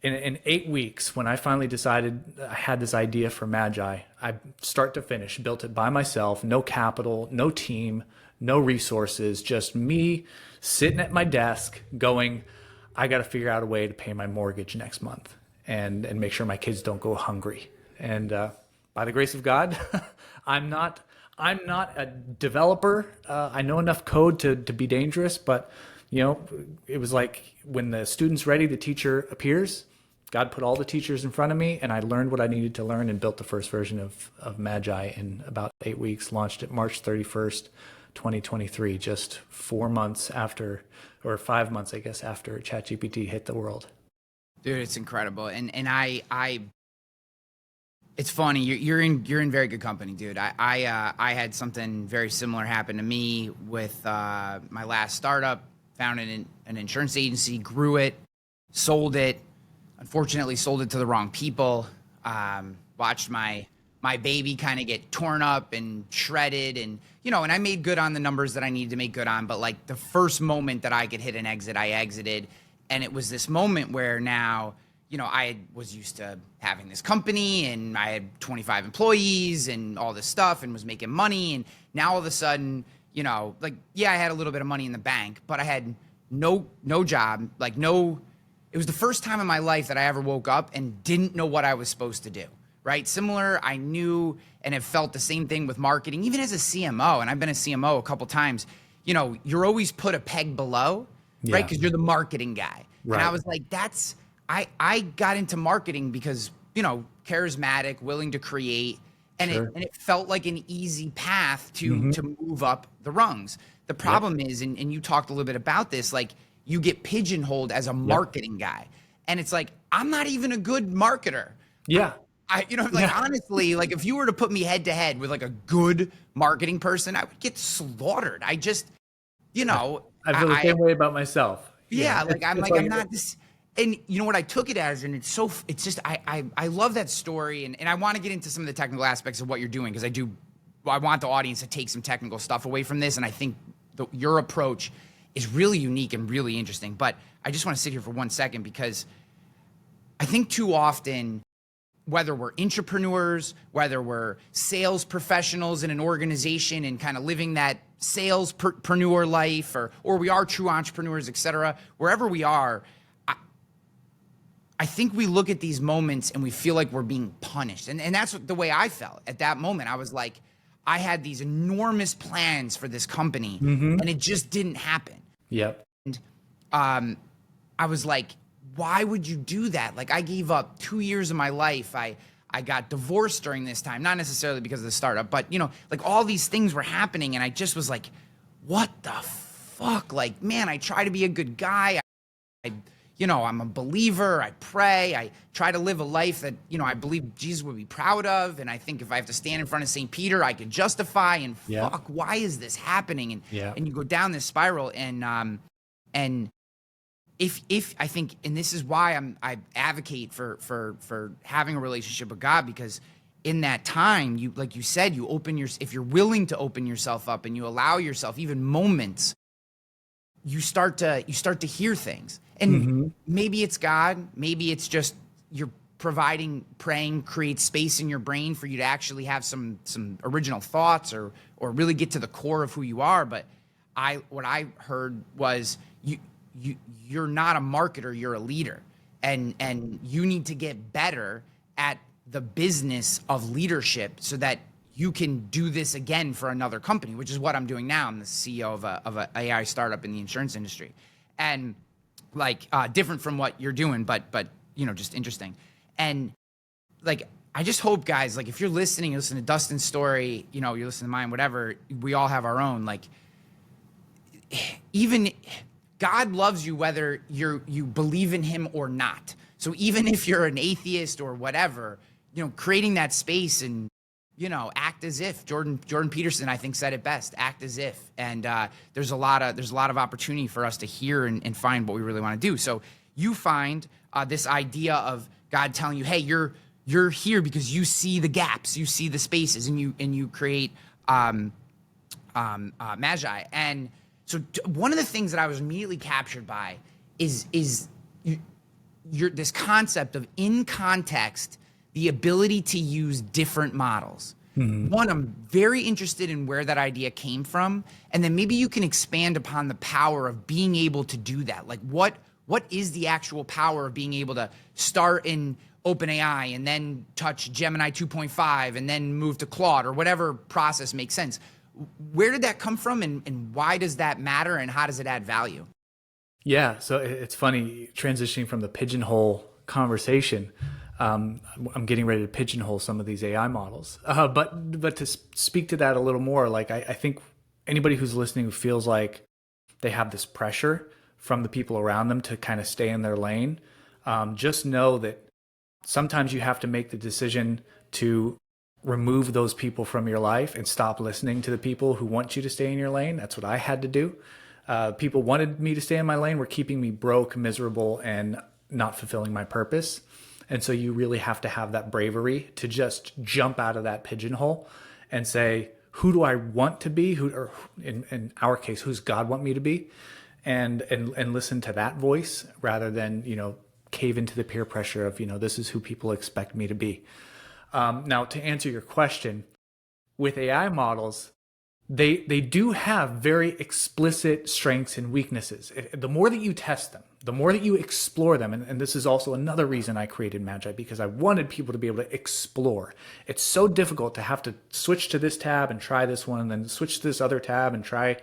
in 8 weeks, when I finally decided I had this idea for Magi, I start to finish built it by myself, no capital, no team, no resources, just me sitting at my desk going, I got to figure out a way to pay my mortgage next month and make sure my kids don't go hungry. And by the grace of God, I'm not a developer. I know enough code to be dangerous, but it was like when the student's ready, the teacher appears. God put all the teachers in front of me, and I learned what I needed to learn and built the first version of Magi in about 8 weeks, launched it March 31st, 2023, just 4 months after, or 5 months, I guess, after ChatGPT hit the world. Dude, it's incredible. And I it's funny, you're in very good company, dude. I had something very similar happen to me with my last startup. Founded an insurance agency, grew it, sold it. Unfortunately, sold it to the wrong people. Watched my baby kind of get torn up and shredded, and and I made good on the numbers that I needed to make good on. But like the first moment that I could hit an exit, I exited, and it was this moment where now I was used to having this company, and I had 25 employees and all this stuff, and was making money, and now all of a sudden, I had a little bit of money in the bank, but I had no job, it was the first time in my life that I ever woke up and didn't know what I was supposed to do, right? Similar, I knew and have felt the same thing with marketing, even as a CMO, and I've been a CMO a couple times, you're always put a peg below, right? Because you're the marketing guy. Right. And I was like, I got into marketing because charismatic, willing to create, and Sure. it felt like an easy path to move up the rungs. The Yep. problem is, and you talked a little bit about this, like you get pigeonholed as a Yep. marketing guy, and it's like I'm not even a good marketer. Yeah. Like Yeah. honestly, like if you were to put me head to head with like a good marketing person, I would get slaughtered. I just, you I, know, I feel the I same way about myself. yeah, It's like, I'm not this. And you know what I took it as, and it's just I love that story, and I want to get into some of the technical aspects of what you're doing because I want the audience to take some technical stuff away from this, and I think your approach is really unique and really interesting. But I just want to sit here for 1 second because I think too often, whether we're entrepreneurs, whether we're sales professionals in an organization and kind of living that salespreneur life, or we are true entrepreneurs, et cetera, wherever we are, I think we look at these moments and we feel like we're being punished. And that's the way I felt at that moment. I was like, I had these enormous plans for this company and it just didn't happen. yep. And I was like, why would you do that? Like I gave up 2 years of my life. I got divorced during this time, not necessarily because of the startup, but like all these things were happening. And I just was like, what the fuck? Like, man, I try to be a good guy. I'm a believer. I pray. I try to live a life that, I believe Jesus would be proud of. And I think if I have to stand in front of St. Peter, I could justify and Yeah. fuck, why is this happening? And, Yeah. and you go down this spiral and if I think, and this is why I advocate for having a relationship with God, because in that time, like you said, if you're willing to open yourself up and you allow yourself even moments, you start to hear things. And maybe it's God, maybe it's just you're praying creates space in your brain for you to actually have some original thoughts or really get to the core of who you are. But what I heard was you're not a marketer, you're a leader. And you need to get better at the business of leadership so that you can do this again for another company, which is what I'm doing now. I'm the CEO of a AI startup in the insurance industry. And like different from what you're doing, but just interesting. And like I just hope, guys, like if you're listening, you listen to Dustin's story, you're listening to mine, whatever, we all have our own. Like even God loves you whether you believe in him or not. So even if you're an atheist or whatever, creating that space and act as if. Jordan Peterson, I think, said it best. Act as if. And there's a lot of opportunity for us to hear and find what we really want to do. So you find this idea of God telling you, hey, you're here because you see the gaps, you see the spaces, and you create magi. And so one of the things that I was immediately captured by is this concept of in context, the ability to use different models. One, I'm very interested in where that idea came from. And then maybe you can expand upon the power of being able to do that. Like what is the actual power of being able to start in OpenAI and then touch Gemini 2.5 and then move to Claude or whatever process makes sense? Where did that come from and why does that matter and how does it add value? Yeah. So it's funny transitioning from the pigeonhole conversation. I'm getting ready to pigeonhole some of these AI models. But to speak to that a little more, like I think anybody who's listening who feels like they have this pressure from the people around them to kind of stay in their lane, just know that sometimes you have to make the decision to remove those people from your life and stop listening to the people who want you to stay in your lane. That's what I had to do. People wanted me to stay in my lane, were keeping me broke, miserable, and not fulfilling my purpose. And so you really have to have that bravery to just jump out of that pigeonhole and say, who do I want to be? Or in our case, who's God want me to be? And listen to that voice rather than, cave into the peer pressure of, this is who people expect me to be. Now, to answer your question, with AI models, they do have very explicit strengths and weaknesses. The more that you test them, the more that you explore them, and this is also another reason I created Magi, because I wanted people to be able to explore. It's so difficult to have to switch to this tab and try this one, and then switch to this other tab and try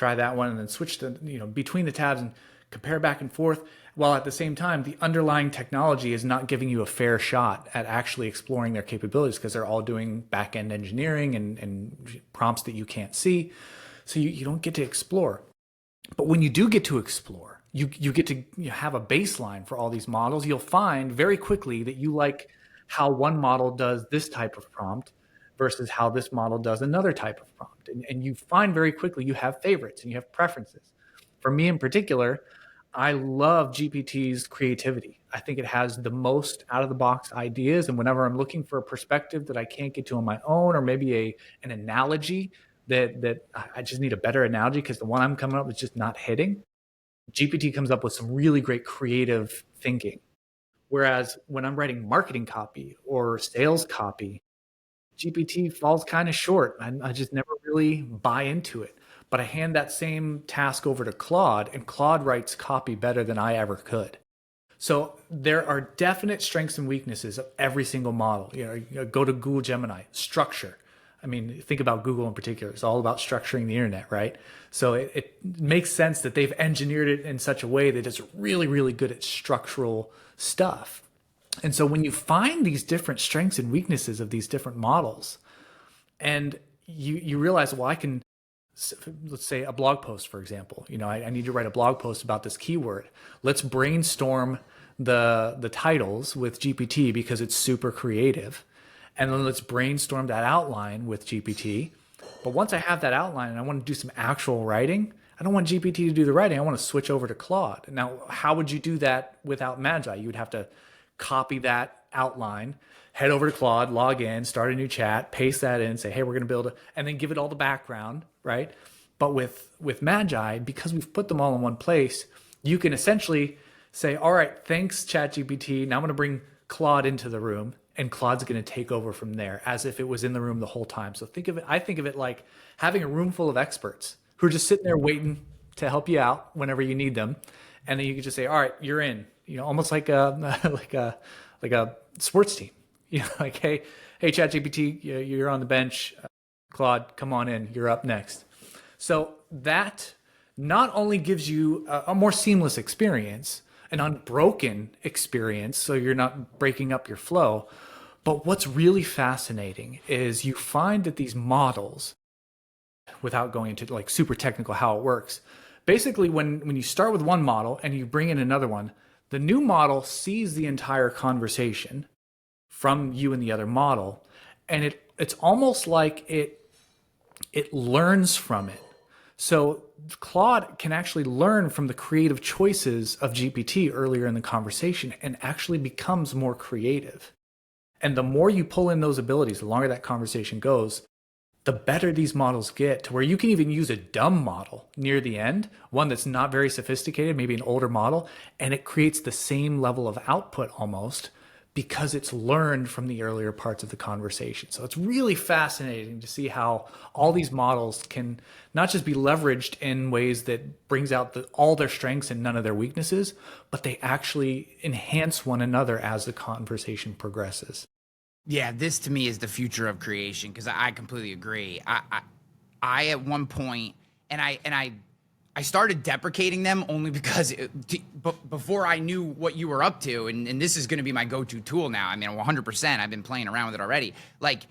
that one, and then switch to between the tabs and compare back and forth. while at the same time, the underlying technology is not giving you a fair shot at actually exploring their capabilities because they're all doing back end engineering and prompts that you can't see. So you don't get to explore. But when you do get to explore, you get to have a baseline for all these models. You'll find very quickly that you like how one model does this type of prompt versus how this model does another type of prompt. And you find very quickly you have favorites and you have preferences. For me in particular, I love GPT's creativity. I think it has the most out of the box ideas. And whenever I'm looking for a perspective that I can't get to on my own, or maybe an analogy that I just need a better analogy because the one I'm coming up with is just not hitting, GPT comes up with some really great creative thinking. Whereas when I'm writing marketing copy or sales copy, GPT falls kind of short. I just never really buy into it. But I hand that same task over to Claude, and Claude writes copy better than I ever could. So there are definite strengths and weaknesses of every single model. Go to Google Gemini, structure. I mean, think about Google in particular. It's all about structuring the internet, right? So it makes sense that they've engineered it in such a way that it's really, really good at structural stuff. And so when you find these different strengths and weaknesses of these different models, and you realize, well, I can, let's say a blog post, for example, I need to write a blog post about this keyword. Let's brainstorm the titles with GPT because it's super creative. And then let's brainstorm that outline with GPT. But once I have that outline and I want to do some actual writing, I don't want GPT to do the writing. I want to switch over to Claude. Now, how would you do that without Magi? You would have to copy that outline, head over to Claude, log in, start a new chat, paste that in, say, hey, we're going to build and then give it all the background, right? But with Magi, because we've put them all in one place, you can essentially say, all right, thanks, ChatGPT. Now I'm going to bring Claude into the room, and Claude's going to take over from there as if it was in the room the whole time. So I think of it like having a room full of experts who are just sitting there waiting to help you out whenever you need them. And then you can just say, all right, you're in, almost like a, like a sports team, like, hey, ChatGPT, you're on the bench. Claude, come on in. You're up next. So that not only gives you a more seamless experience, an unbroken experience, so you're not breaking up your flow. But what's really fascinating is you find that these models, without going into like super technical how it works, basically when you start with one model and you bring in another one, the new model sees the entire conversation from you and the other model, and it's almost like it learns from it. So Claude can actually learn from the creative choices of GPT earlier in the conversation and actually becomes more creative. And the more you pull in those abilities, the longer that conversation goes, the better these models get, to where you can even use a dumb model near the end, one that's not very sophisticated, maybe an older model, and it creates the same level of output almost because it's learned from the earlier parts of the conversation. So it's really fascinating to see how all these models can not just be leveraged in ways that brings out all their strengths and none of their weaknesses, but they actually enhance one another as the conversation progresses. Yeah, this to me is the future of creation, because I completely agree. I at one point, and I started deprecating them only because before I knew what you were up to, and this is going to be my go-to tool now. I mean, 100%. I've been playing around with it already. Like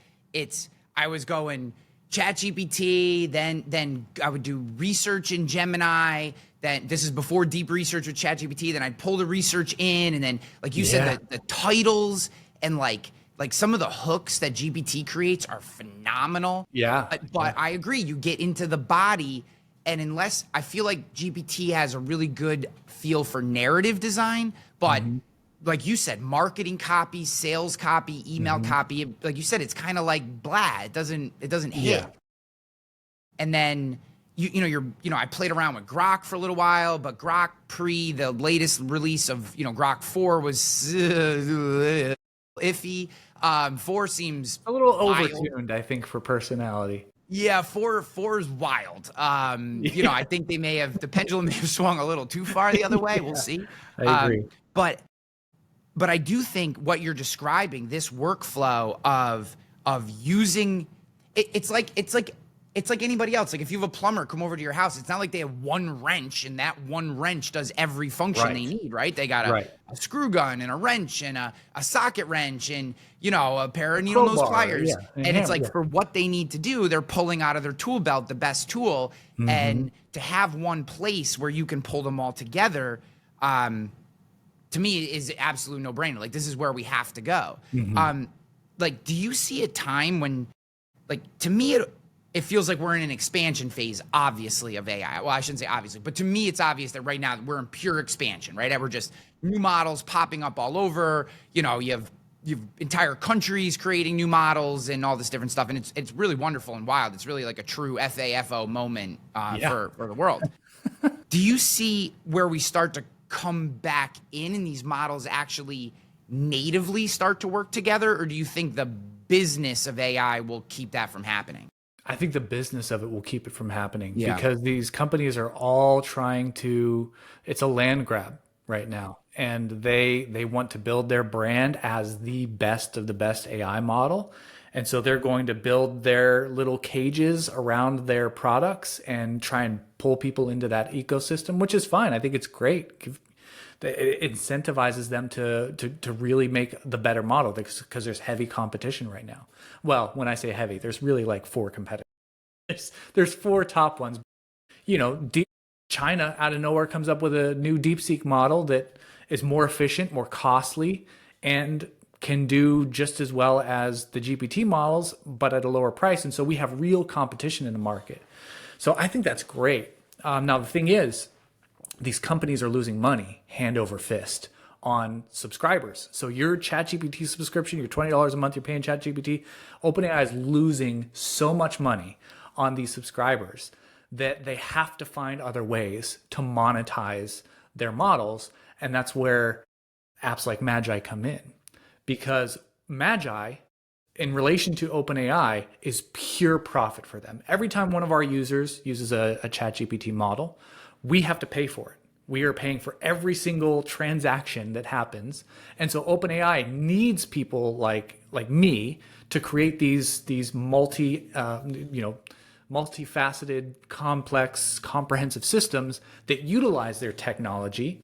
I was going ChatGPT, then I would do research in Gemini. Then this is before deep research with ChatGPT. Then I'd pull the research in, and then like you said, the titles and like some of the hooks that GPT creates are phenomenal. Yeah. But I agree. You get into the body. And unless I feel like GPT has a really good feel for narrative design, but like you said, marketing copy, sales copy, email copy, like you said, it's kind of like blah. It doesn't hit. Yeah. And then I played around with Grok for a little while, but Grok pre the latest release of Grok 4 was iffy. 4 seems A little wild. overtuned, I think, for personality. Yeah, four is wild. I think the pendulum may have swung a little too far the other way. We'll see. I agree. But I do think what you're describing, this workflow of using it's like it's like anybody else. Like if you have a plumber come over to your house, it's not like they have one wrench and that one wrench does every function they Right. need, right? They got Right. a screw gun and a wrench and a socket wrench and, a pair A of needle nose crowbar, pliers. yeah, and And it's hammer, like yeah. for what they need to do, they're pulling out of their tool belt the best tool. Mm-hmm. And to have one place where you can pull them all together, to me is absolute no brainer. Like this is where we have to go. Mm-hmm. Like, do you see a time when, like, to me, it feels like we're in an expansion phase, obviously, of AI. Well, I shouldn't say obviously, but to me, it's obvious that right now we're in pure expansion, right? We're just new models popping up all over. You have entire countries creating new models and all this different stuff, and it's really wonderful and wild. It's really like a true FAFO moment Yeah. for the world. Do you see where we start to come back in and these models actually natively start to work together, or do you think the business of AI will keep that from happening? I think the business of it will keep it from happening Yeah. because these companies are all trying to, it's a land grab right now. And they want to build their brand as the best of the best AI model. And so they're going to build their little cages around their products and try and pull people into that ecosystem, which is fine. I think it's great. It incentivizes them to really make the better model because there's heavy competition right now. Well, when I say heavy, there's really like four competitors. There's four top ones. China out of nowhere comes up with a new DeepSeek model that is more efficient, more costly, and can do just as well as the GPT models, but at a lower price. And so we have real competition in the market. So I think that's great. Now, the thing is, these companies are losing money hand over fist on subscribers. So your ChatGPT subscription, your $20 a month you're paying ChatGPT, OpenAI is losing so much money on these subscribers that they have to find other ways to monetize their models. And that's where apps like Magi come in. Because Magi, in relation to OpenAI, is pure profit for them. Every time one of our users uses a ChatGPT model, we have to pay for it. We are paying for every single transaction that happens. And so OpenAI needs people like me to create these multifaceted, complex, comprehensive systems that utilize their technology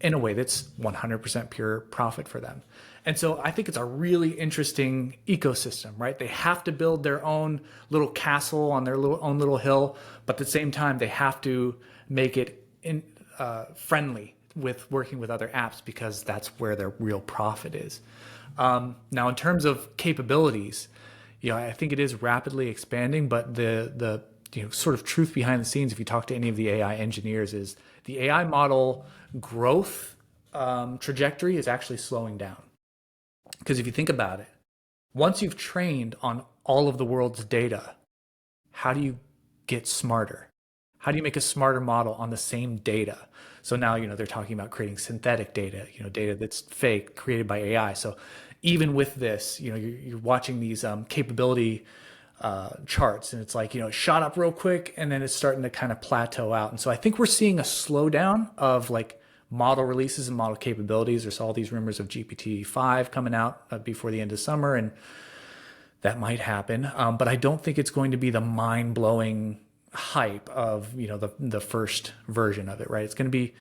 in a way that's 100% pure profit for them. And so I think it's a really interesting ecosystem, right? They have to build their own little castle on their own little hill, but at the same time, they have to make it friendly with working with other apps because that's where their real profit is. Now, in terms of capabilities, I think it is rapidly expanding, but the sort of truth behind the scenes, if you talk to any of the AI engineers, is the AI model growth trajectory is actually slowing down. Because if you think about it, once you've trained on all of the world's data, how do you get smarter? How do you make a smarter model on the same data? So now, they're talking about creating synthetic data, data that's fake, created by AI. So even with this, you're watching these capability charts, and it's like, it shot up real quick, and then it's starting to kind of plateau out. And so I think we're seeing a slowdown of like model releases and model capabilities. There's all these rumors of GPT-5 coming out before the end of summer, and that might happen. But I don't think it's going to be the mind-blowing hype of the first version of it, right? It's going to be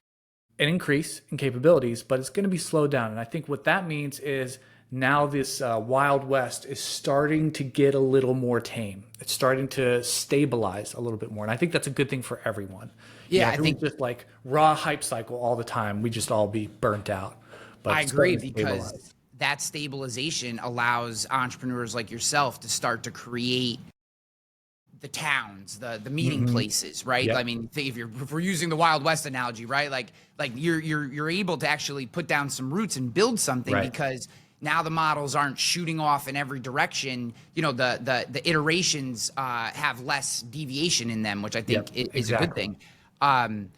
an increase in capabilities, but it's going to be slowed down. And I think what that means is now this Wild West is starting to get a little more tame. It's starting to stabilize a little bit more. And I think that's a good thing for everyone. Yeah, I think just like raw hype cycle all the time, we just all be burnt out. But I it's agree, starting to because stabilize. that stabilization allows entrepreneurs like yourself to start to create the towns, the meeting places, right? Yep. I mean, if we're using the Wild West analogy, right? Like you're able to actually put down some roots and build something, Right. because now the models aren't shooting off in every direction. The iterations have less deviation in them, which I think Yep, is a good exactly. thing.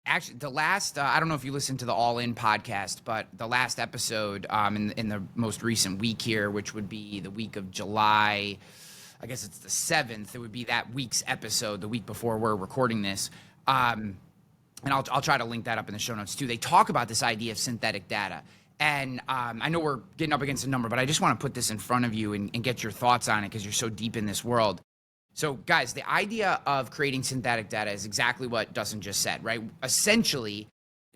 Actually, the last I don't know if you listened to the All In podcast, but the last episode in the most recent week here, which would be the week of July, I guess it's the 7th. It would be that week's episode, the week before we're recording this. And I'll try to link that up in the show notes too. They talk about this idea of synthetic data. And I know we're getting up against a number, but I just want to put this in front of you and get your thoughts on it because you're so deep in this world. So guys, the idea of creating synthetic data is exactly what Dustin just said, right? Essentially,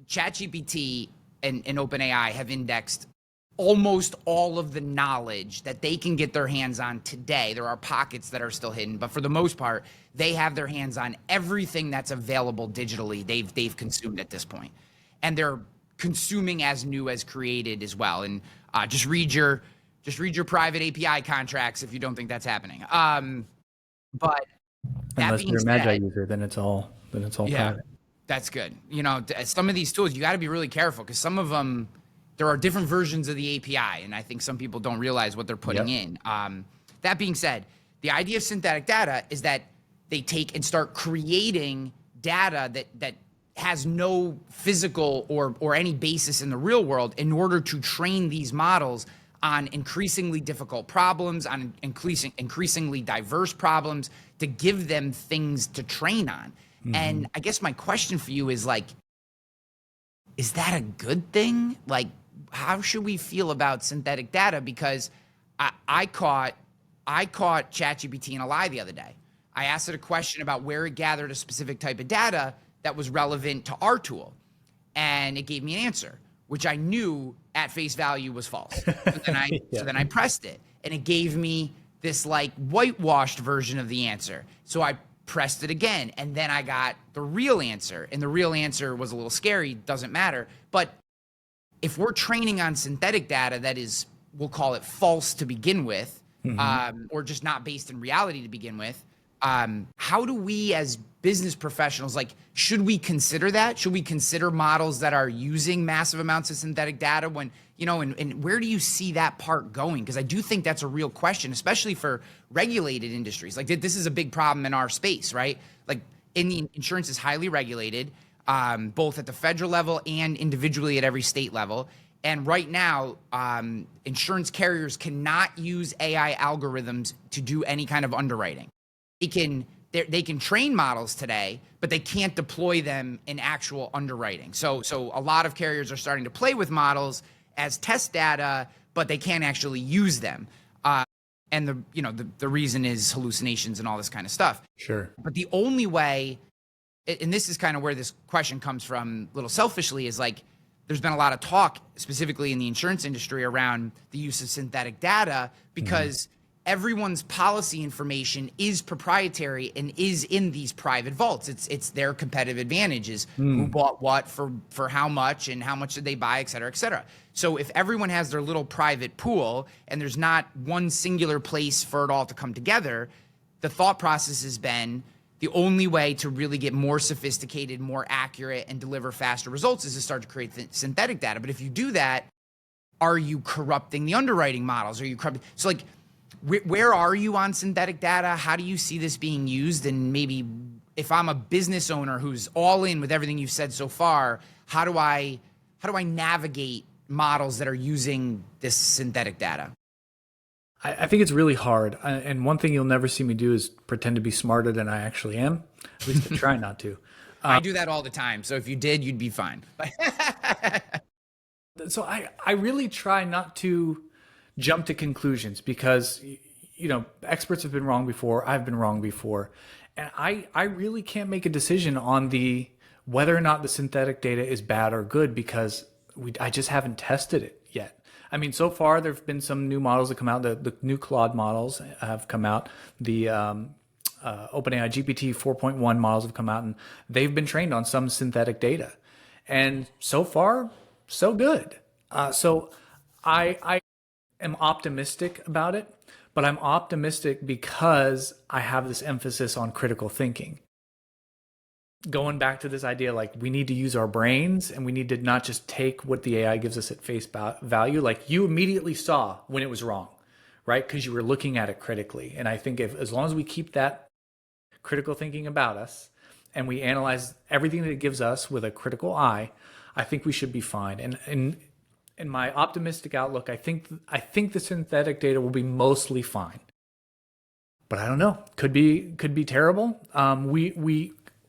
ChatGPT and OpenAI have indexed almost all of the knowledge that they can get their hands on today. There are pockets that are still hidden, but for the most part, they have their hands on everything that's available digitally. They've consumed at this point, and they're consuming as new as created as well. And just read your private API contracts if you don't think that's happening. But that Unless being you're a Magi said, user, then it's all yeah, private. that's good. Some of these tools, you got to be really careful because some of them, there are different versions of the API, and I think some people don't realize what they're putting in. That being said, the idea of synthetic data is that they take and start creating data that has no physical or any basis in the real world in order to train these models on increasingly difficult problems, on increasingly diverse problems, to give them things to train on. And I guess my question for you is like, is that a good thing? Like, how should we feel about synthetic data? Because I caught ChatGPT in a lie the other day. I asked it a question about where it gathered a specific type of data that was relevant to our tool, and it gave me an answer, which I knew at face value was false. So then I pressed it, and it gave me this like whitewashed version of the answer. So I pressed it again, and then I got the real answer, and the real answer was a little scary. Doesn't matter, but if we're training on synthetic data that is, we'll call it false to begin with, or just not based in reality to begin with, how do we as business professionals, like, should we consider that? Should we consider models that are using massive amounts of synthetic data when, and where do you see that part going? Because I do think that's a real question, especially for regulated industries. Like, this is a big problem in our space, right? Like, insurance is highly regulated, both at the federal level and individually at every state level. And right now, insurance carriers cannot use AI algorithms to do any kind of underwriting. They can train models today, but they can't deploy them in actual underwriting. So a lot of carriers are starting to play with models as test data, but they can't actually use them. And the reason is hallucinations and all this kind of stuff. Sure. But the only way, and this is kind of where this question comes from a little selfishly, is like, there's been a lot of talk, specifically in the insurance industry, around the use of synthetic data because everyone's policy information is proprietary and is in these private vaults. It's their competitive advantages, who bought what for how much and how much did they buy, et cetera, et cetera. So if everyone has their little private pool and there's not one singular place for it all to come together, the thought process has been the only way to really get more sophisticated, more accurate, and deliver faster results is to start to create synthetic data. But if you do that, are you corrupting the underwriting models? Are you corrupting? So like, where are you on synthetic data? How do you see this being used? And maybe if I'm a business owner who's all in with everything you've said so far, how do I navigate models that are using this synthetic data? I think it's really hard. And one thing you'll never see me do is pretend to be smarter than I actually am. At least I try not to. I do that all the time. So if you did, you'd be fine. So I really try not to jump to conclusions because, experts have been wrong before. I've been wrong before. And I really can't make a decision on whether or not the synthetic data is bad or good because I just haven't tested it yet. I mean, so far there have been some new models that come out. The new Claude models have come out. The OpenAI GPT 4.1 models have come out, and they've been trained on some synthetic data. And so far, so good. So I am optimistic about it, but I'm optimistic because I have this emphasis on critical thinking. Going back to this idea, like, we need to use our brains and we need to not just take what the AI gives us at face value. Like, you immediately saw when it was wrong, right? Because you were looking at it critically. And I think as long as we keep that critical thinking about us and we analyze everything that it gives us with a critical eye, I think we should be fine. And in my optimistic outlook, I think the synthetic data will be mostly fine. But I don't know. Could be terrible.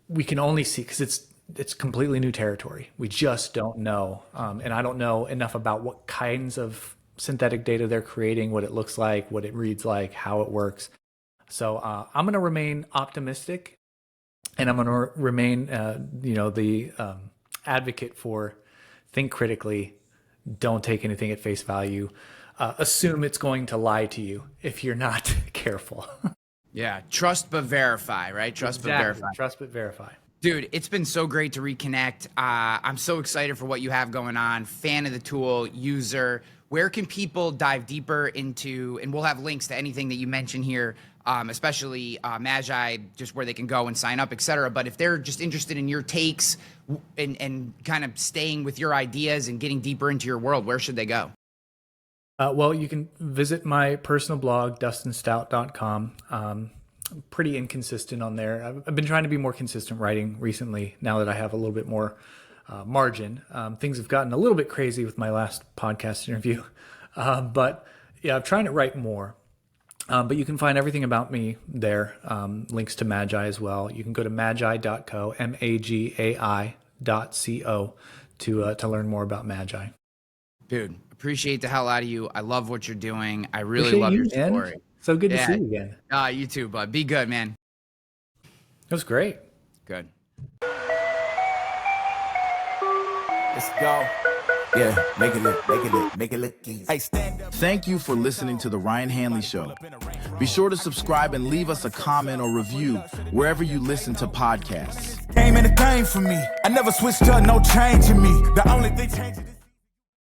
We can only see because it's completely new territory. We just don't know. And I don't know enough about what kinds of synthetic data they're creating, what it looks like, what it reads like, how it works. So I'm going to remain optimistic, and I'm going to remain, the advocate for think critically, don't take anything at face value, assume it's going to lie to you if you're not careful. Yeah. Trust but verify, right? Trust but verify. Trust but verify. Dude, it's been so great to reconnect. I'm so excited for what you have going on. Fan of the tool, user. Where can people dive deeper into, and we'll have links to anything that you mentioned here, especially Magi, just where they can go and sign up, et cetera. But if they're just interested in your takes and kind of staying with your ideas and getting deeper into your world, where should they go? Well, you can visit my personal blog, dustinstout.com. Pretty inconsistent on there. I've been trying to be more consistent writing recently now that I have a little bit more margin. Things have gotten a little bit crazy with my last podcast interview. But yeah, I'm trying to write more. But you can find everything about me there. Links to Magi as well. You can go to magi.co, magai.co to learn more about Magi. Dude, appreciate the hell out of you. I love what you're doing. I really Appreciate love you, your man. story. So good to see you again. You too, bud. Be good, man. It was great. Good. Let's go. Yeah, make it look easy. Hey, stand up. Thank you for listening to The Ryan Hanley Show. Be sure to subscribe and leave us a comment or review wherever you listen to podcasts. Came in a thing for me. I never switched up, no change in me. The only thing changing is